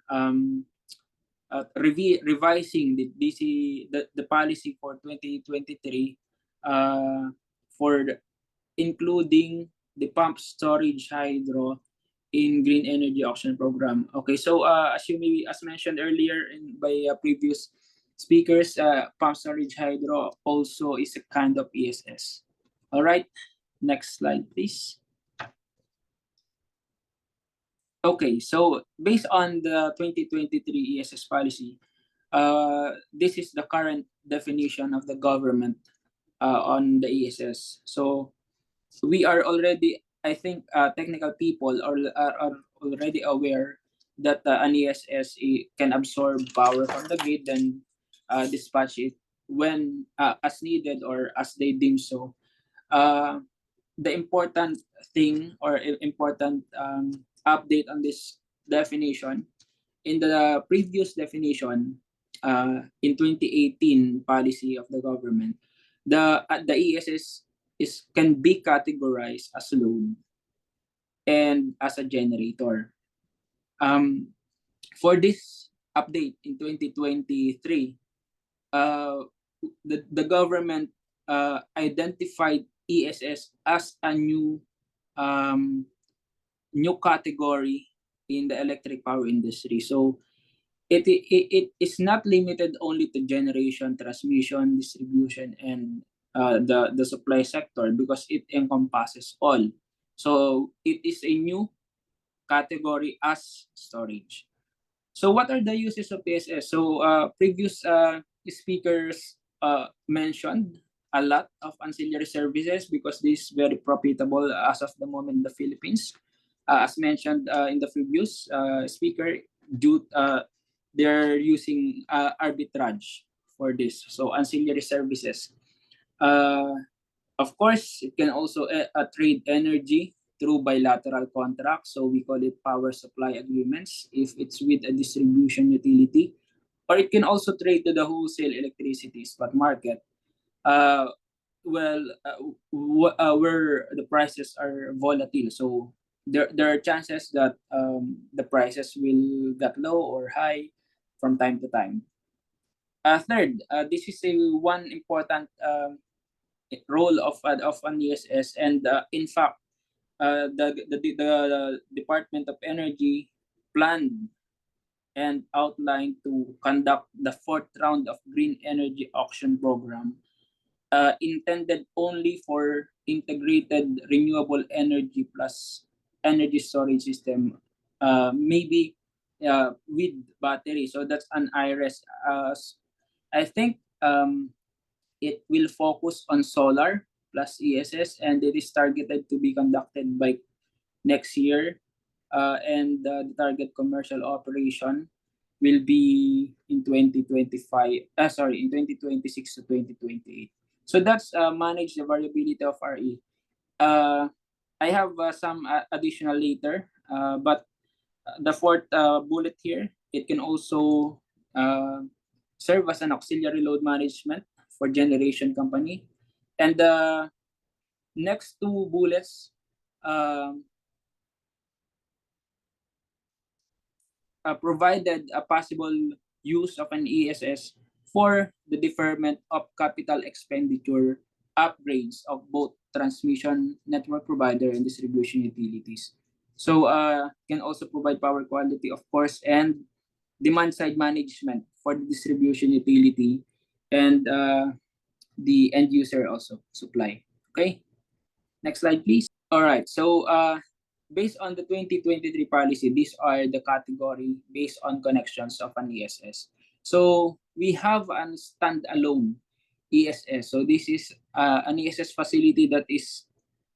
revising the policy for 2023 for including the pump storage hydro in green energy auction program. Okay, so as mentioned earlier by previous speakers, pump storage hydro also is a kind of ESS. All right, next slide, please. Okay, so based on the 2023 ESS policy, this is the current definition of the government on the ESS. So we are already, I think technical people are already aware that an ESS can absorb power from the grid, then dispatch it when as needed or as they deem so. Uh, the important thing or important update on this definition, in the previous definition, in 2018 policy of the government, the ESS can be categorized as load and as a generator. Um, for this update in 2023, the government identified ESS as a new category in the electric power industry. So it is not limited only to generation, transmission, distribution, and the supply sector, because it encompasses all. So it is a new category as storage. So what are the uses of PSS? So previous speakers mentioned a lot of ancillary services because this is very profitable as of the moment in the Philippines. As mentioned in the previous speaker, they're using arbitrage for this. So ancillary services. Uh, of course, it can also trade energy through bilateral contracts. So we call it power supply agreements if it's with a distribution utility. Or it can also trade to the wholesale electricity spot market. Uh, where the prices are volatile. So there are chances that the prices will get low or high from time to time. Third, this is a one important role of an ESS, and in fact, the Department of Energy planned and outlined to conduct the fourth round of green energy auction program, intended only for integrated renewable energy plus energy storage system, maybe with battery. So that's an IRES. I think it will focus on solar plus ESS, and it is targeted to be conducted by next year. And the target commercial operation will be in 2025. In 2026 to 2028. So that's manage the variability of RE. I have some additional later, but the fourth bullet here, it can also serve as an auxiliary load management for generation company. And the next two bullets provided a possible use of an ESS for the deferment of capital expenditure upgrades of both transmission network provider and distribution utilities. So can also provide power quality, of course, and demand side management for the distribution utility and the end user also supply. Okay, next slide, please. All right, so based on the 2023 policy, these are the category based on connections of an ESS. So we have a standalone ESS. So this is an ESS facility that is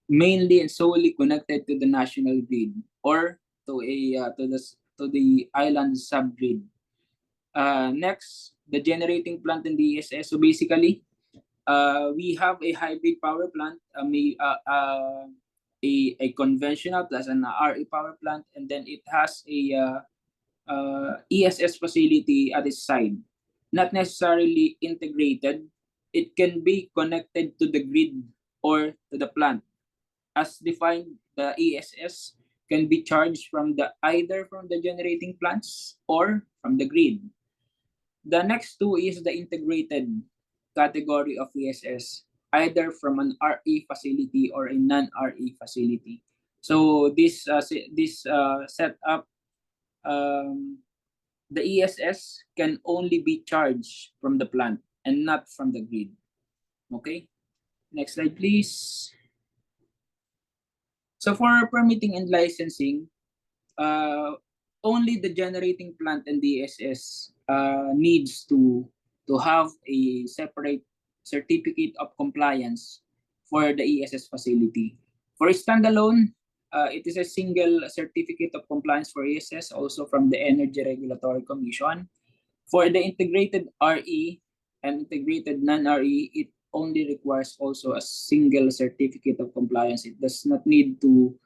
mainly and solely connected to the national grid or to the island subgrid. Next, the generating plant in the ESS. So basically, we have a hybrid power plant, a conventional plus an RE power plant, and then it has a ESS facility at its side. Not necessarily integrated. It can be connected to the grid or to the plant. As defined, the ESS can be charged from either from the generating plants or from the grid. The next two is the integrated category of ESS, either from an RE facility or a non-RE facility. So this setup, the ESS can only be charged from the plant and not from the grid. Okay, next slide, please. So for permitting and licensing, only the generating plant and the ESS needs to have a separate certificate of compliance for the ESS facility. For a standalone, it is a single certificate of compliance for ESS, also from the Energy Regulatory Commission. For the integrated RE and integrated non-RE, it only requires also a single certificate of compliance. It does not need to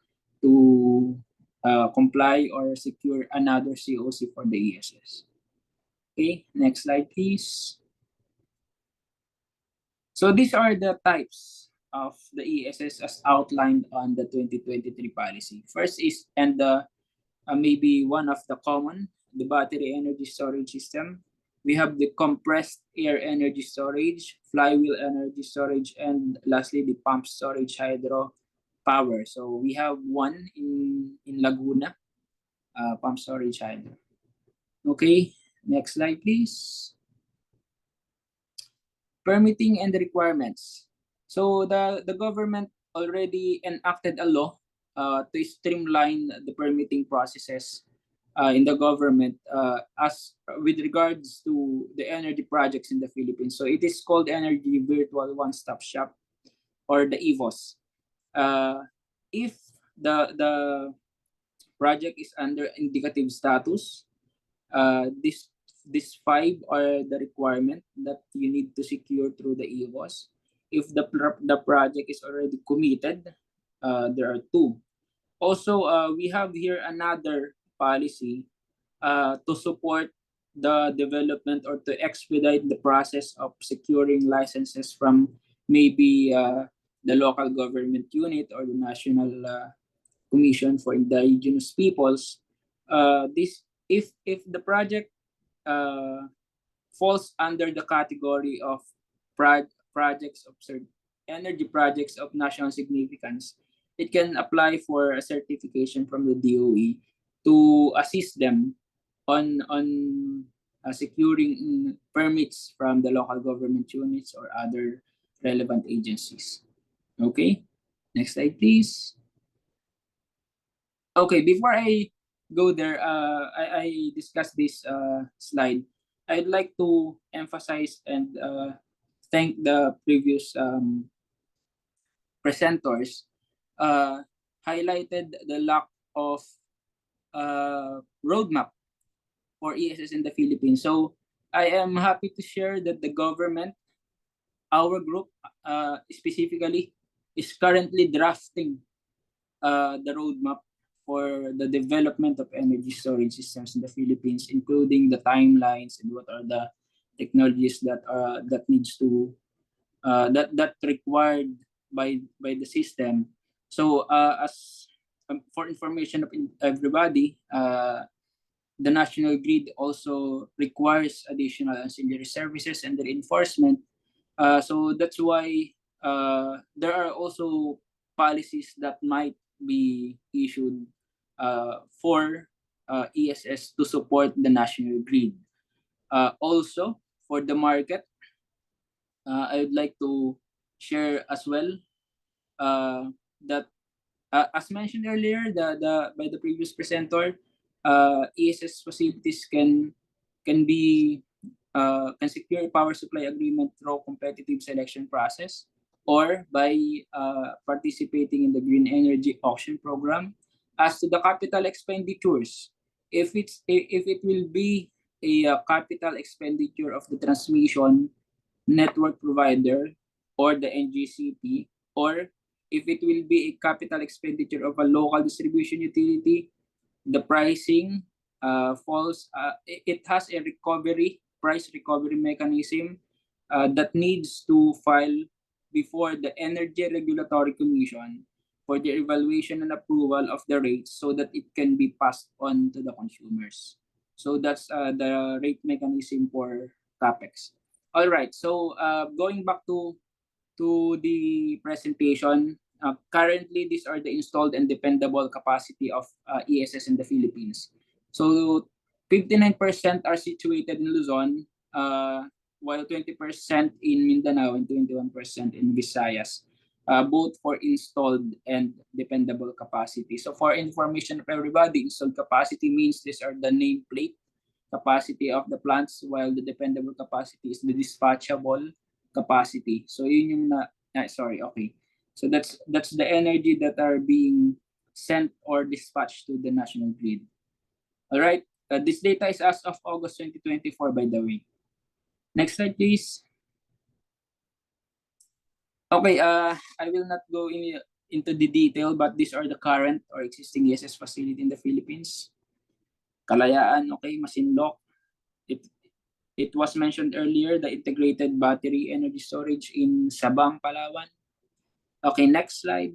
comply or secure another COC for the ESS. Okay, next slide, please. So these are the types of the ESS as outlined on the 2023 policy. First is, and maybe one of the common, the battery energy storage system. We have the compressed air energy storage, flywheel energy storage, and lastly, the pump storage hydro power. So we have one in Laguna, pump storage hydro. Okay, next slide, please. Permitting and the requirements. So the government already enacted a law to streamline the permitting processes in the government as with regards to the energy projects in the Philippines. So it is called Energy Virtual One-Stop Shop, or the EVOS. If the project is under indicative status, these five are the requirement that you need to secure through the EVOS. If the project is already committed, there are two. Also, we have here another policy to support the development or to expedite the process of securing licenses from maybe the local government unit or the National Commission for Indigenous Peoples. This if the project falls under the category of projects of energy projects of national significance, it can apply for a certification from the DOE to assist them on securing permits from the local government units or other relevant agencies. Okay, next slide, please. Okay, before I go there, I discuss this slide. I'd like to emphasize and thank the previous presenters highlighted the lack of roadmap for ESS in the Philippines. So I am happy to share that the government, our group specifically, is currently drafting the roadmap for the development of energy storage systems in the Philippines, including the timelines and what are the technologies that needs to that required by the system. So as for information of everybody, the national grid also requires additional ancillary services and reinforcement. So that's why there are also policies that might be issued for ESS to support the national grid. Also, for the market, I would like to share as well that as mentioned earlier, by the previous presenter, ESS facilities can secure a power supply agreement through competitive selection process or by participating in the green energy auction program. As to the capital expenditures, if it will be a capital expenditure of the transmission network provider or the NGCP, or if it will be a capital expenditure of a local distribution utility, the pricing falls. It has a price recovery mechanism that needs to file before the Energy Regulatory Commission for the evaluation and approval of the rates so that it can be passed on to the consumers. So that's the rate mechanism for CAPEX. All right, so going back to the presentation, currently these are the installed and dependable capacity of ESS in the Philippines. So 59% are situated in Luzon, while 20% in Mindanao and 21% in Visayas, both for installed and dependable capacity. So for information of everybody, installed capacity means these are the nameplate capacity of the plants, while the dependable capacity is the dispatchable capacity. So yun yung sorry, okay. So that's the energy that are being sent or dispatched to the national grid. All right, this data is as of August 2024, by the way. Next slide, please. Okay, I will not go into the detail, but these are the current or existing ESS facility in the Philippines. Kalayaan, okay, Masinloc. It was mentioned earlier, the integrated battery energy storage in Sabang, Palawan. Okay, next slide.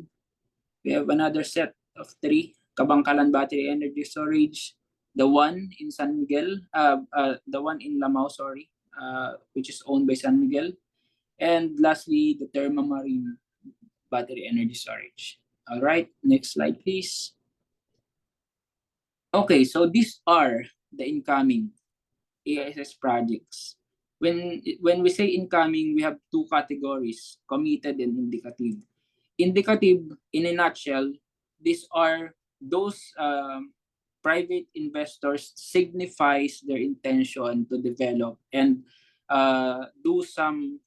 We have another set of 3, Kabangkalan Battery Energy Storage, the one in San Miguel, the one in Lamao, sorry, which is owned by San Miguel. And lastly, the Terma Marine Battery Energy Storage. All right, next slide, please. Okay, so these are the incoming ESS projects. When we say incoming, we have 2 categories, committed and indicative. Indicative, in a nutshell, these are those private investors signifies their intention to develop and do some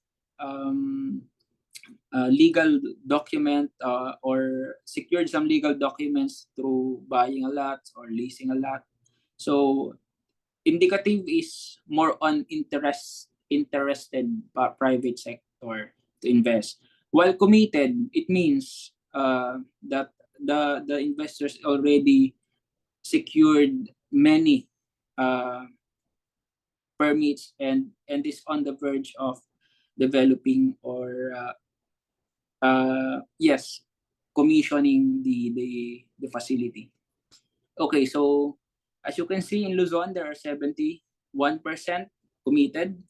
legal document or secured some legal documents through buying a lot or leasing a lot. So indicative is more on interested private sector to invest. While committed, it means that the investors already secured many permits and is on the verge of developing or commissioning the facility. Okay, so as you can see in Luzon, there are 71% committed.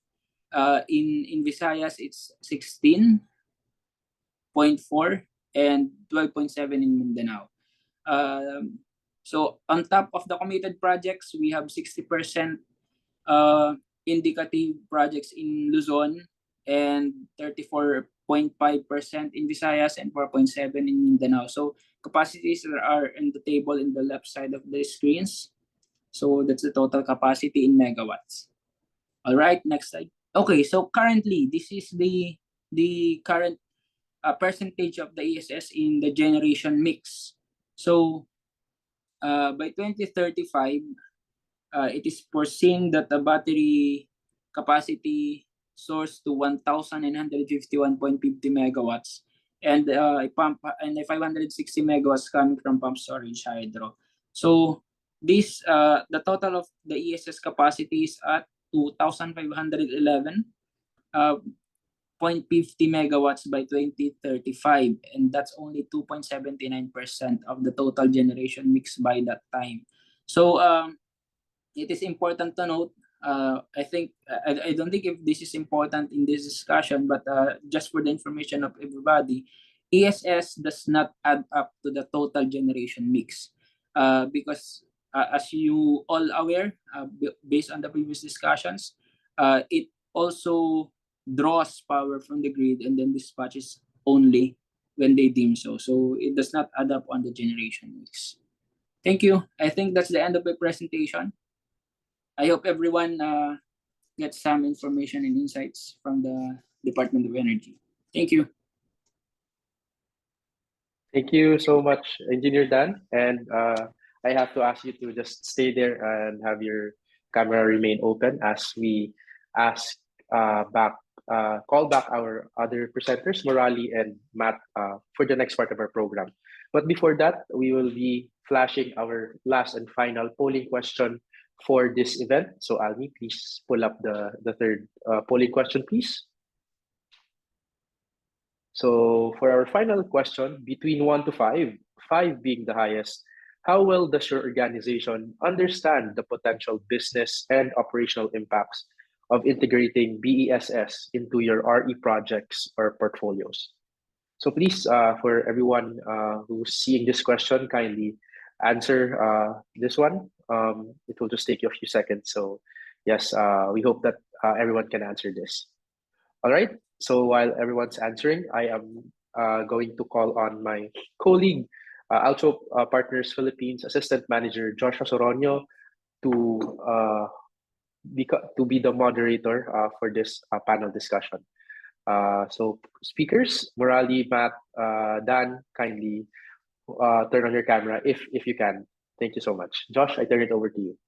In Visayas, it's 16.4 and 12.7 in Mindanao. So on top of the committed projects, we have 60% indicative projects in Luzon and 34.5% in Visayas and 4.7 in Mindanao. So capacities are in the table in the left side of the screens. So that's the total capacity in megawatts. All right, next slide. Okay, so currently, this is the current percentage of the ESS in the generation mix. So by 2035, it is foreseen that the battery capacity soars to 1,951.50 megawatts and a 560 megawatts coming from pump storage hydro. So this the total of the ESS capacity is at 2,511.50 megawatts by 2035, and that's only 2.79% of the total generation mix by that time. So it is important to note, I think, I don't think if this is important in this discussion, but just for the information of everybody, ESS does not add up to the total generation mix because as you all aware, based on the previous discussions, it also draws power from the grid and then dispatches only when they deem so. So it does not add up on the generation mix. Thank you. I think that's the end of my presentation. I hope everyone gets some information and insights from the Department of Energy. Thank you. Thank you so much, Engineer Dan. And I have to ask you to just stay there and have your camera remain open as we ask call back our other presenters, Morali and Matt, for the next part of our program. But before that, we will be flashing our last and final polling question for this event. So Almi, please pull up the third polling question, please. So for our final question, between 1 to 5, 5 being the highest, how well does your organization understand the potential business and operational impacts of integrating BESS into your RE projects or portfolios? So please, for everyone who's seeing this question, kindly answer this one. It will just take you a few seconds. So yes, we hope that everyone can answer this. All right. So while everyone's answering, I am going to call on my colleague, Alto Partners Philippines Assistant Manager Joshua Soronio to be the moderator for this panel discussion. So speakers, Morali, Matt, Dan, kindly turn on your camera if you can. Thank you so much. Josh, I turn it over to you.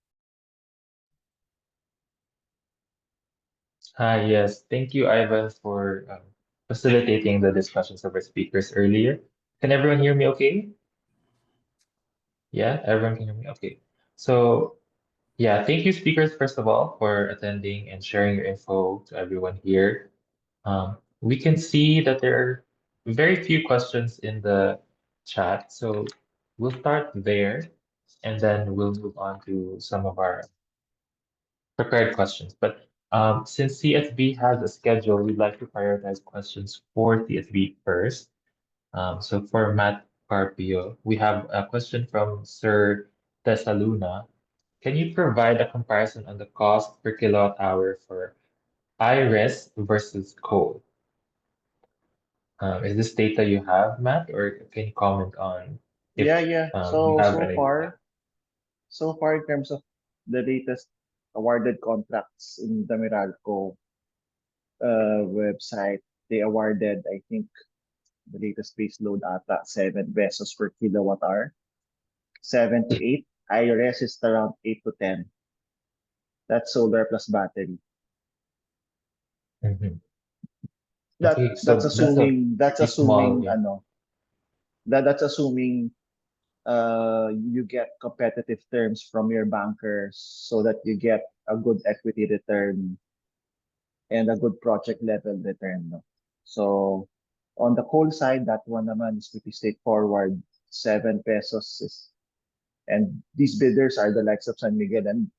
Hi, yes. Thank you, Ivan, for facilitating the discussions of our speakers earlier. Can everyone hear me okay? Yeah, everyone can hear me? Okay. So, yeah, thank you, speakers, first of all, for attending and sharing your info to everyone here. We can see that there are very few questions in the chat, so we'll start there and then we'll move on to some of our prepared questions. But since CSB has a schedule, we'd like to prioritize questions for CSB first. So for Matt Carpio, we have a question from Sir Tesaluna. Can you provide a comparison on the cost per kilowatt hour for IRES versus coal? Is this data you have, Matt, or can you comment on if Yeah. you So have any? so far in terms of the latest awarded contracts in the Meralco website, they awarded, I think, the latest base load ata 7 pesos per kilowatt hour. 7 to 8. IRS is around 8 to 10. That's solar plus battery. Mhm. That Okay, that's so assuming that's pretty small, assuming yeah. that's assuming you get competitive terms from your bankers so that you get a good equity return and a good project level return. No? So on the coal side, that one naman is pretty straightforward. 7 pesos is, and these bidders are the likes of San Miguel and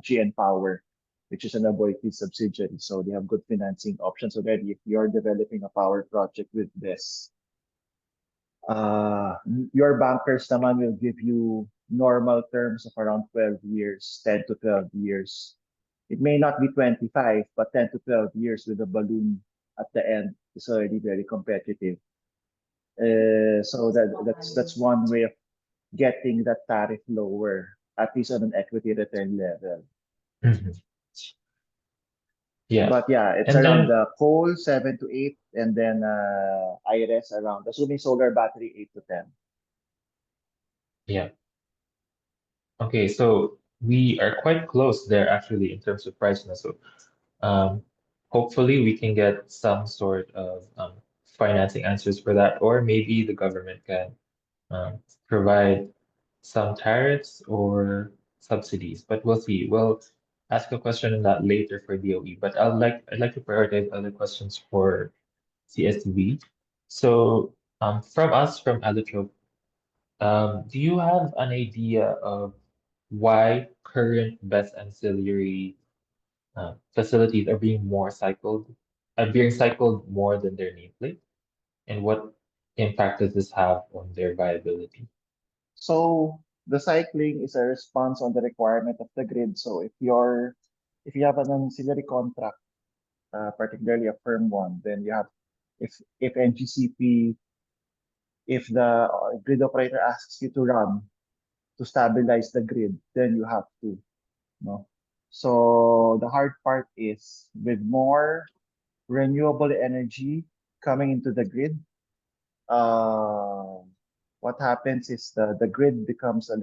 GN Power, which is an Aboitiz subsidiary. So they have good financing options already. If you're developing a power project with this, your bankers naman will give you normal terms of around 12 years, 10 to 12 years. It may not be 25, but 10 to 12 years with a balloon at the end is already very competitive. So that's one way of getting that tariff lower, at least on an equity return level. Mhm. Yeah, But yeah, it's and around then the coal 7 to 8, and then IRS around, assuming solar battery 8 to 10. yeah. Okay, so we are quite close there actually in terms of price now. So um, hopefully we can get some sort of financing answers for that, or maybe the government can provide some tariffs or subsidies. But we'll see. We'll ask a question on that later for DOE. But I'd like to prioritize other questions for CSV. So from us from Allotrope, do you have an idea of why current best ancillary facilities are being cycled more than their nameplate? And what impact does this have on their viability? So the cycling is a response on the requirement of the grid. So if you have an ancillary contract, particularly a firm one, then you have if NGCP, if the grid operator asks you to run to stabilize the grid, then you have to. No. So the hard part is with more renewable energy coming into the grid, uh, what happens is the grid becomes uh,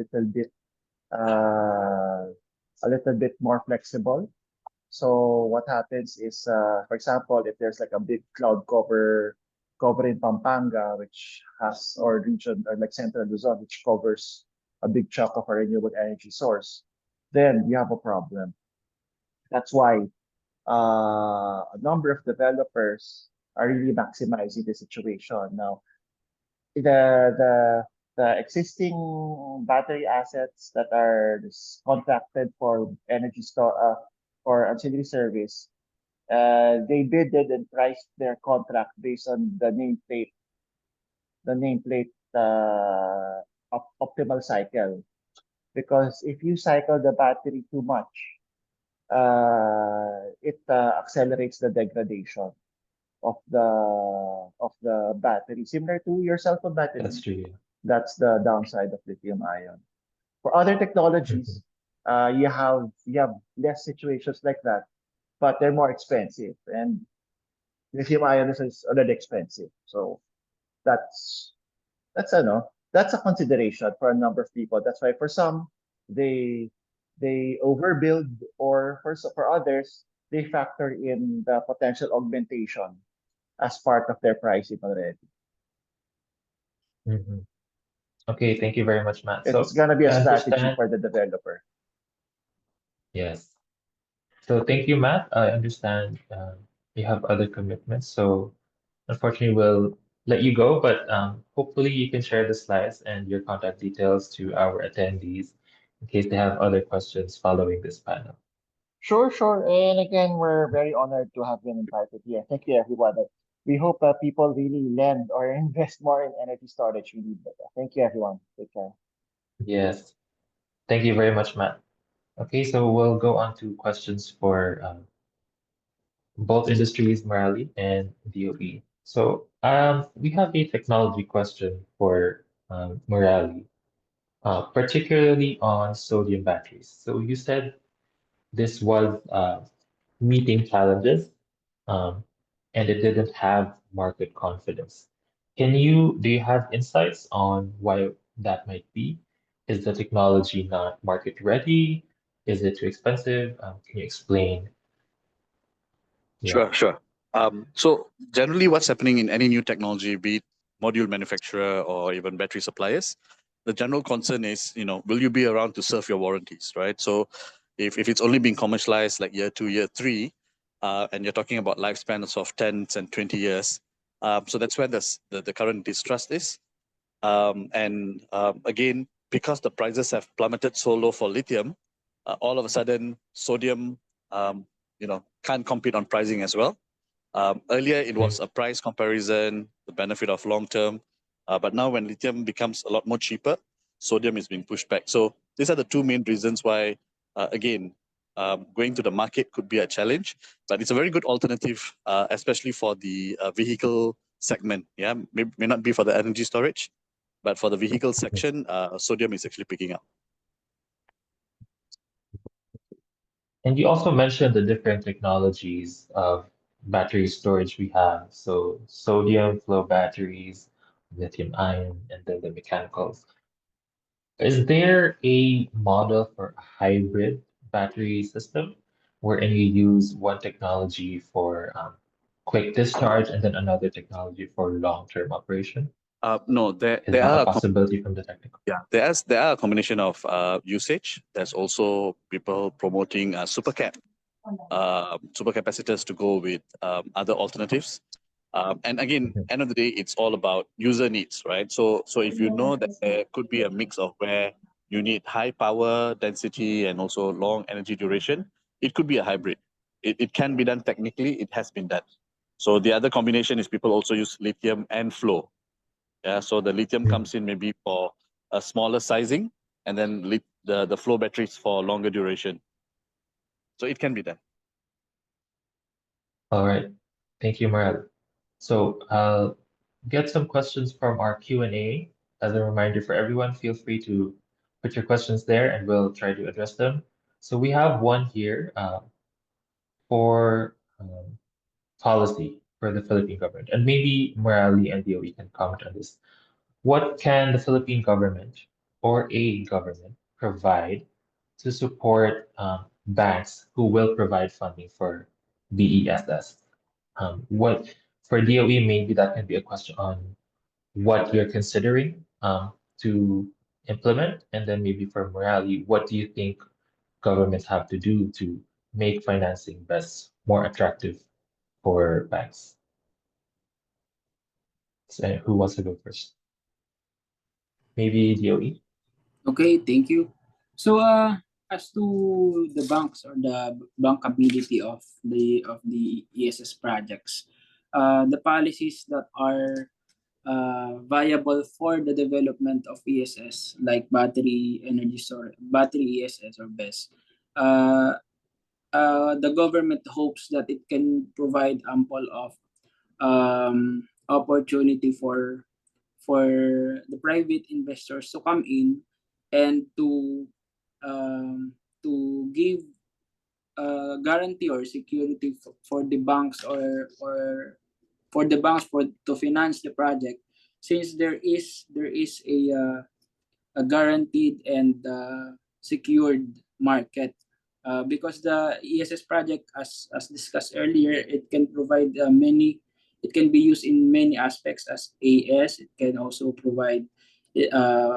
a little bit more flexible. So what happens is, for example, if there's like a big cloud cover in Pampanga, which has, or region, or like Central Luzon, which covers a big chunk of a renewable energy source, then you have a problem. That's why a number of developers are really maximizing the situation. Now, the the existing battery assets that are contracted for energy store for ancillary service, they bidded and priced their contract based on the nameplate optimal cycle. Because if you cycle the battery too much, it accelerates the degradation of the battery, similar to your cell phone That's battery. true. Yeah. That's the downside of lithium ion. For other Mhm. technologies, you have less situations like that, but they're more expensive, and lithium ion is already expensive. So that's I know that's a consideration for a number of people. That's why for some they overbuild, or for others they factor in the potential augmentation as part of their pricing already. Mhm. Okay, thank you very much, Matt. It's So gonna be a I strategy understand. for the developer. Yes. So thank you, Matt. I understand you have other commitments, so unfortunately we'll let you go, but hopefully you can share the slides and your contact details to our attendees in case they have other questions following this panel. Sure, sure. And again, we're very honored to have been invited here. Thank you, everyone. We hope people really lend or invest more in energy storage. We need that. Thank you, everyone. Take care. Yes. Thank you very much, Matt. Okay, so we'll go on to questions for both industries, Marali and DOE. So we have a technology question for Marali, particularly on sodium batteries. So you said this was meeting challenges, um, and it didn't have market confidence. Do you have insights on why that might be? Is the technology not market ready? Is it too expensive? Can you explain? Yeah. Sure. So generally, what's happening in any new technology, be it module manufacturer or even battery suppliers, the general concern is, will you be around to serve your warranties, right? So if it's only being commercialized like year 2, year 3, and you're talking about lifespans of 10 and 20 years, so that's where the current distrust is. And again, because the prices have plummeted so low for lithium, all of a sudden sodium, can't compete on pricing as well. Earlier, it was a price comparison, the benefit of long term, but now when lithium becomes a lot more cheaper, sodium is being pushed back. So these are the two main reasons why, again, going to the market could be a challenge, but it's a very good alternative, especially for the vehicle segment. Yeah, may not be for the energy storage, but for the vehicle section, sodium is actually picking up. And you also mentioned the different technologies of battery storage we have. So sodium flow batteries, lithium ion, and then the mechanicals. Is there a model for a hybrid battery system wherein you use one technology for quick discharge and then another technology for long-term operation? No, Is there that a are possibility from the technical? Yeah, there are a combination of usage. There's also people promoting supercap, supercapacitors to go with other alternatives. And again, Mhm. end of the day, it's all about user needs, right? So if you know that there could be a mix of where you need high power density and also long energy duration, it could be a hybrid. It can be done technically. It has been done. So the other combination is people also use lithium and flow. Yeah, so the lithium Mm. comes in maybe for a smaller sizing, and then the flow batteries for longer duration. So it can be done. All right. Thank you, Marel. So I'll get some questions from our Q&A. As a reminder for everyone, feel free to put your questions there and we'll try to address them. So we have one here for policy for the Philippine government. And maybe Morali and DOE can comment on this. What can the Philippine government or a government provide to support banks who will provide funding for BESS? What for DOE, maybe that can be a question on what you're considering to implement, and then maybe for Morali, what do you think governments have to do to make financing best more attractive for banks? So, who wants to go first? Maybe DOE. Okay, thank you. So, as to the banks or the bankability of the ESS projects, the policies that are viable for the development of ESS, like battery energy storage, battery ESS or BESS, the government hopes that it can provide ample of opportunity for the private investors to come in and to give guarantee or security for the banks or for the banks for to finance the project since there is a guaranteed and secured market. Because the ESS project, as discussed earlier, it can provide it can be used in many aspects as AS. It can also provide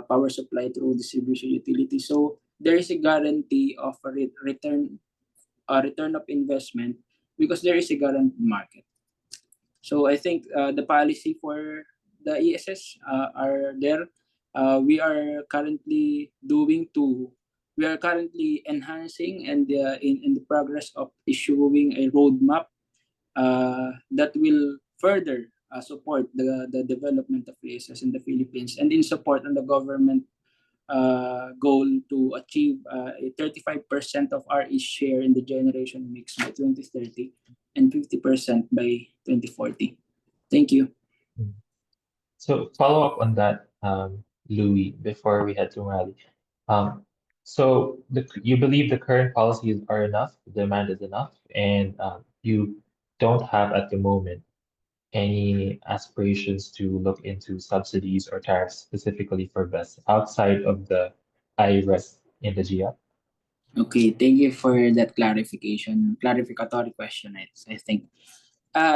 power supply through distribution utility. So there is a guarantee of a return of investment because there is a guaranteed market. So I think the policy for the ESS are there. We are currently enhancing and in the progress of issuing a roadmap that will further support the development of ESS in the Philippines and in support on the government goal to achieve a 35% of RE share in the generation mix by 2030 and 50% by 2040. Thank you. So follow up on that, Louis, before we head to Rally. So you believe the current policies are enough, the demand is enough, and you don't have at the moment any aspirations to look into subsidies or tariffs specifically for BESS outside of the IRES in the GIA? Okay, thank you for that clarificatory question, I think.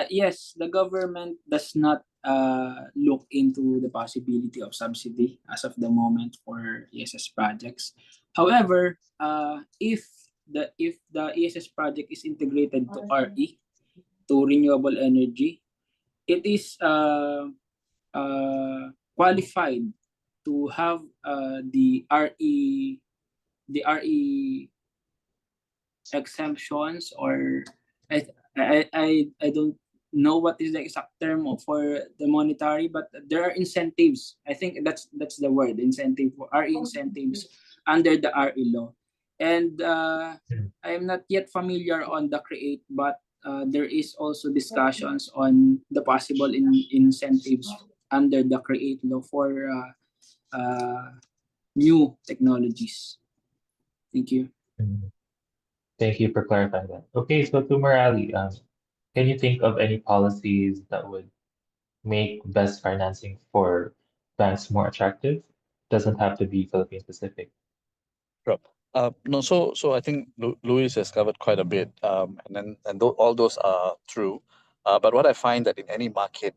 Yes, the government does not look into the possibility of subsidy as of the moment for ESS projects. However, if the ESS project is integrated to RE, to renewable energy, it is qualified to have the RE exemptions, or I don't know what is the exact term for the monetary, but there are incentives. I think that's the word, incentive, for RE incentives under the RE law. And I am not yet familiar on the CREATE, but there is also discussions on the possible incentives under the CREATE law for new technologies. Thank you. Mhm. Thank you for clarifying that. Okay, so to Morali, can you think of any policies that would make best financing for banks more attractive? Doesn't have to be Philippine specific. Sure. No, so I think Louis has covered quite a bit, all those are true. But what I find that in any market,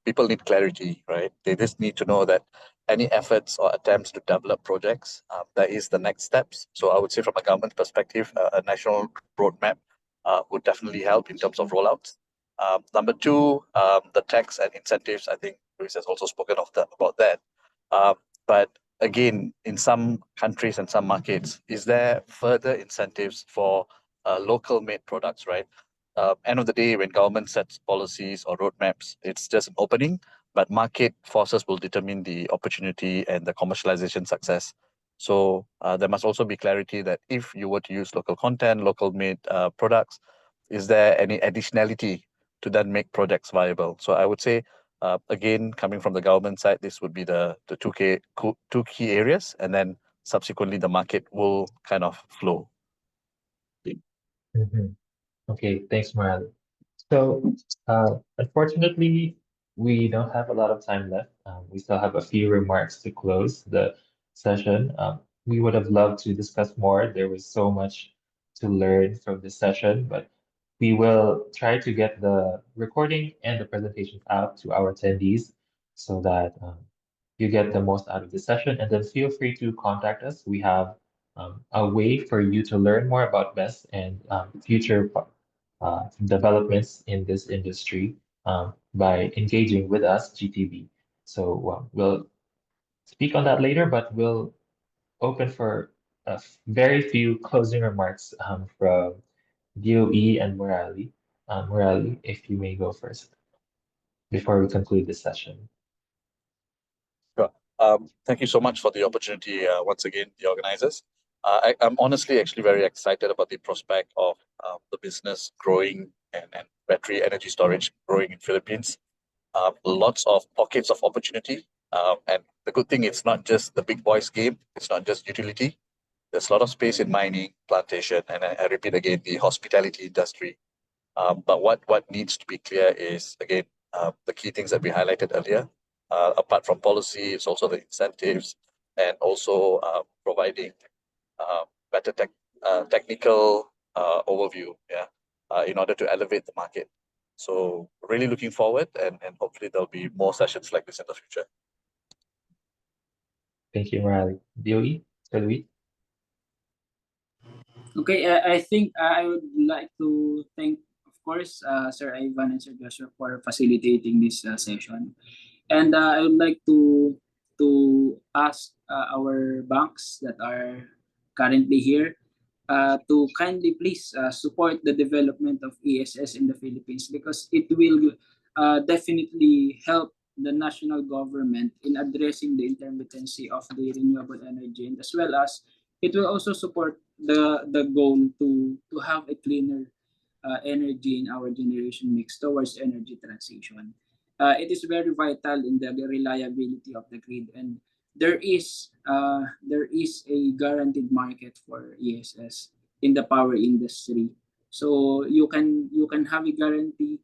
people need clarity, right? They just need to know that any efforts or attempts to develop projects, that is the next steps. So I would say from a government perspective, a national roadmap would definitely help in terms of rollouts. Number two, the tax and incentives. I think Louis has also spoken about that. But again, in some countries and some markets, is there further incentives for local made products, right? End of the day, when government sets policies or roadmaps, it's just an opening, but market forces will determine the opportunity and the commercialization success. So there must also be clarity that if you were to use local content, local made products, is there any additionality to then make projects viable? So I would say, again, coming from the government side, this would be the two key areas, and then subsequently the market will kind of flow. Mhm. Okay, thanks, Morali. So, unfortunately, we don't have a lot of time left. We still have a few remarks to close the session. We would have loved to discuss more. There was so much to learn from this session, but we will try to get the recording and the presentations out to our attendees so that you get the most out of the session. And then feel free to contact us. We have a way for you to learn more about BEST and future developments in this industry by engaging with us, GTB. So we'll speak on that later, but we'll open for a very few closing remarks from DOE and Morali. Morali, if you may go first before we conclude this session. Sure. Thank you so much for the opportunity once again, the organizers. I'm honestly actually very excited about the prospect of the business growing and battery energy storage growing in Philippines. Lots of pockets of opportunity. And the good thing, it's not just the big boys game. It's not just utility. There's a lot of space in mining, plantation, and I repeat again, the hospitality industry. But what needs to be clear is, again, the key things that we highlighted earlier. apart from policy, it's also the incentives and also providing better technical overview, in order to elevate the market. So really looking forward, and hopefully there'll be more sessions like this in the future. Thank you, Morali. DOE, Sir Luis? Okay, I think I would like to thank, of course, Sir Ivan and Sir Joshua for facilitating this session. And I would like to ask our banks that are currently here to kindly please support the development of ESS in the Philippines, because it will definitely help the national government in addressing the intermittency of the renewable energy, and as well as it will also support the goal to have a cleaner energy in our generation mix towards energy transition. It is very vital in the reliability of the grid, and there is a guaranteed market for ESS in the power industry. So you can have a guarantee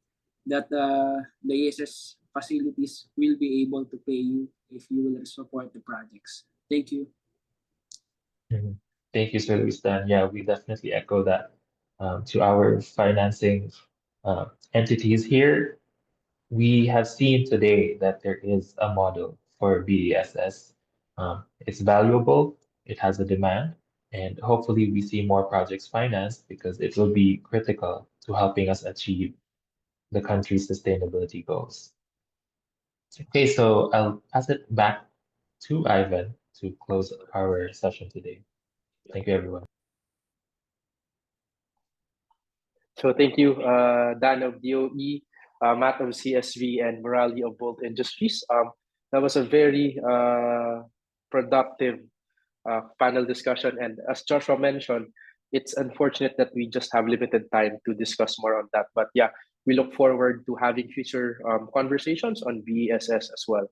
that the ESS facilities will be able to pay you if you will support the projects. Thank you. Mhm. Thank you, Sir Luis. Dan. Yeah, we definitely echo that to our financing entities here. We have seen today that there is a model for BESS. It's valuable, it has a demand, and hopefully we see more projects financed because it will be critical to helping us achieve the country's sustainability goals. Okay, so I'll pass it back to Ivan to close our session today. Thank you, everyone. So thank you, Dan of DOE, Matt of CSV, and Morali of Volt Industries. That was a very productive panel discussion. And as Joshua mentioned, it's unfortunate that we just have limited time to discuss more on that. But yeah, we look forward to having future conversations on BESS as well.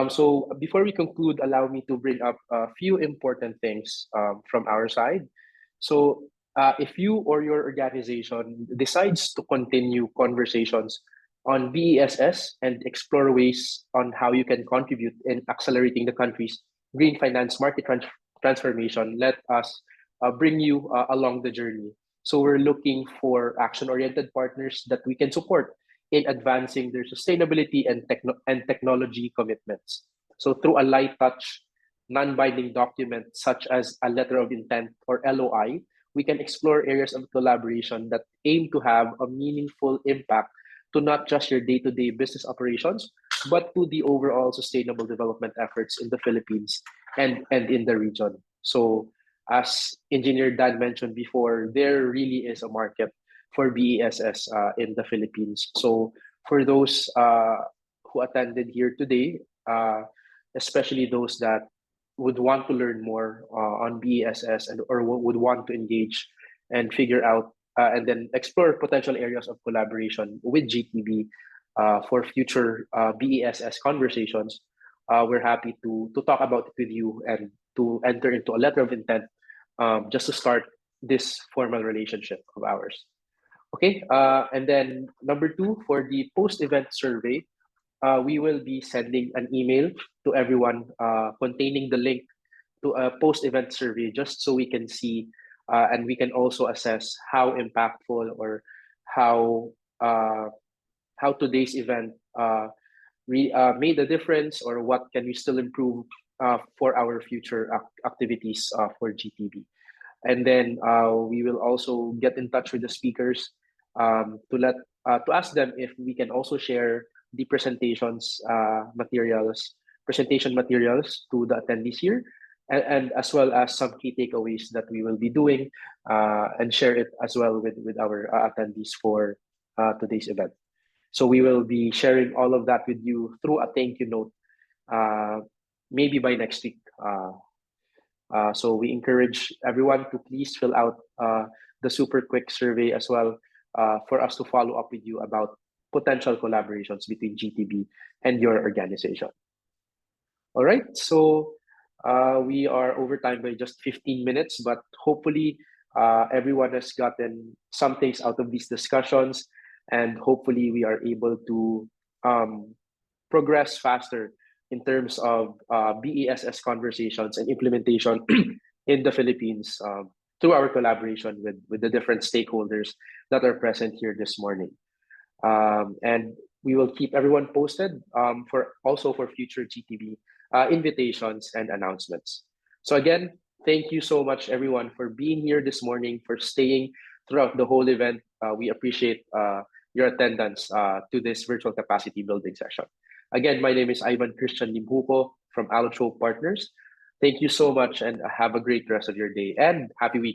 So before we conclude, allow me to bring up a few important things from our side. So if you or your organization decides to continue conversations on BESS and explore ways on how you can contribute in accelerating the country's green finance market transformation, let us bring you along the journey. So we're looking for action-oriented partners that we can support in advancing their sustainability and technology commitments. So through a light touch, non-binding document such as a letter of intent or LOI, we can explore areas of collaboration that aim to have a meaningful impact to not just your day-to-day business operations, but to the overall sustainable development efforts in the Philippines and in the region. So as Engineer Dan mentioned before, there really is a market for BESS in the Philippines. So for those who attended here today, especially those that would want to learn more on BESS or would want to engage and figure out and then explore potential areas of collaboration with GTB for future BESS conversations, we're happy to talk about it with you and to enter into a letter of intent just to start this formal relationship of ours. Okay, and then number 2, for the post-event survey, we will be sending an email to everyone containing the link to a post-event survey just so we can see and we can also assess how impactful or how today's event made a difference, or what can we still improve for our future activities for GTB. And then we will also get in touch with the speakers to ask them if we can also share the presentation materials to the attendees here, and as well as some key takeaways that we will be doing and share it as well with our attendees for today's event. So we will be sharing all of that with you through a thank you note, maybe by next week. So we encourage everyone to please fill out the super quick survey as well for us to follow up with you about potential collaborations between GTB and your organization. All right, so we are over time by just 15 minutes, but hopefully everyone has gotten some things out of these discussions, and hopefully we are able to progress faster in terms of BESS conversations and implementation in the Philippines through our collaboration with the different stakeholders that are present here this morning. And we will keep everyone posted for future GTV invitations and announcements. So again, thank you so much, everyone, for being here this morning, for staying throughout the whole event. We appreciate your attendance to this virtual capacity building session. Again, my name is Ivan Christian Limbuco from Alotro Partners. Thank you so much and have a great rest of your day and happy week.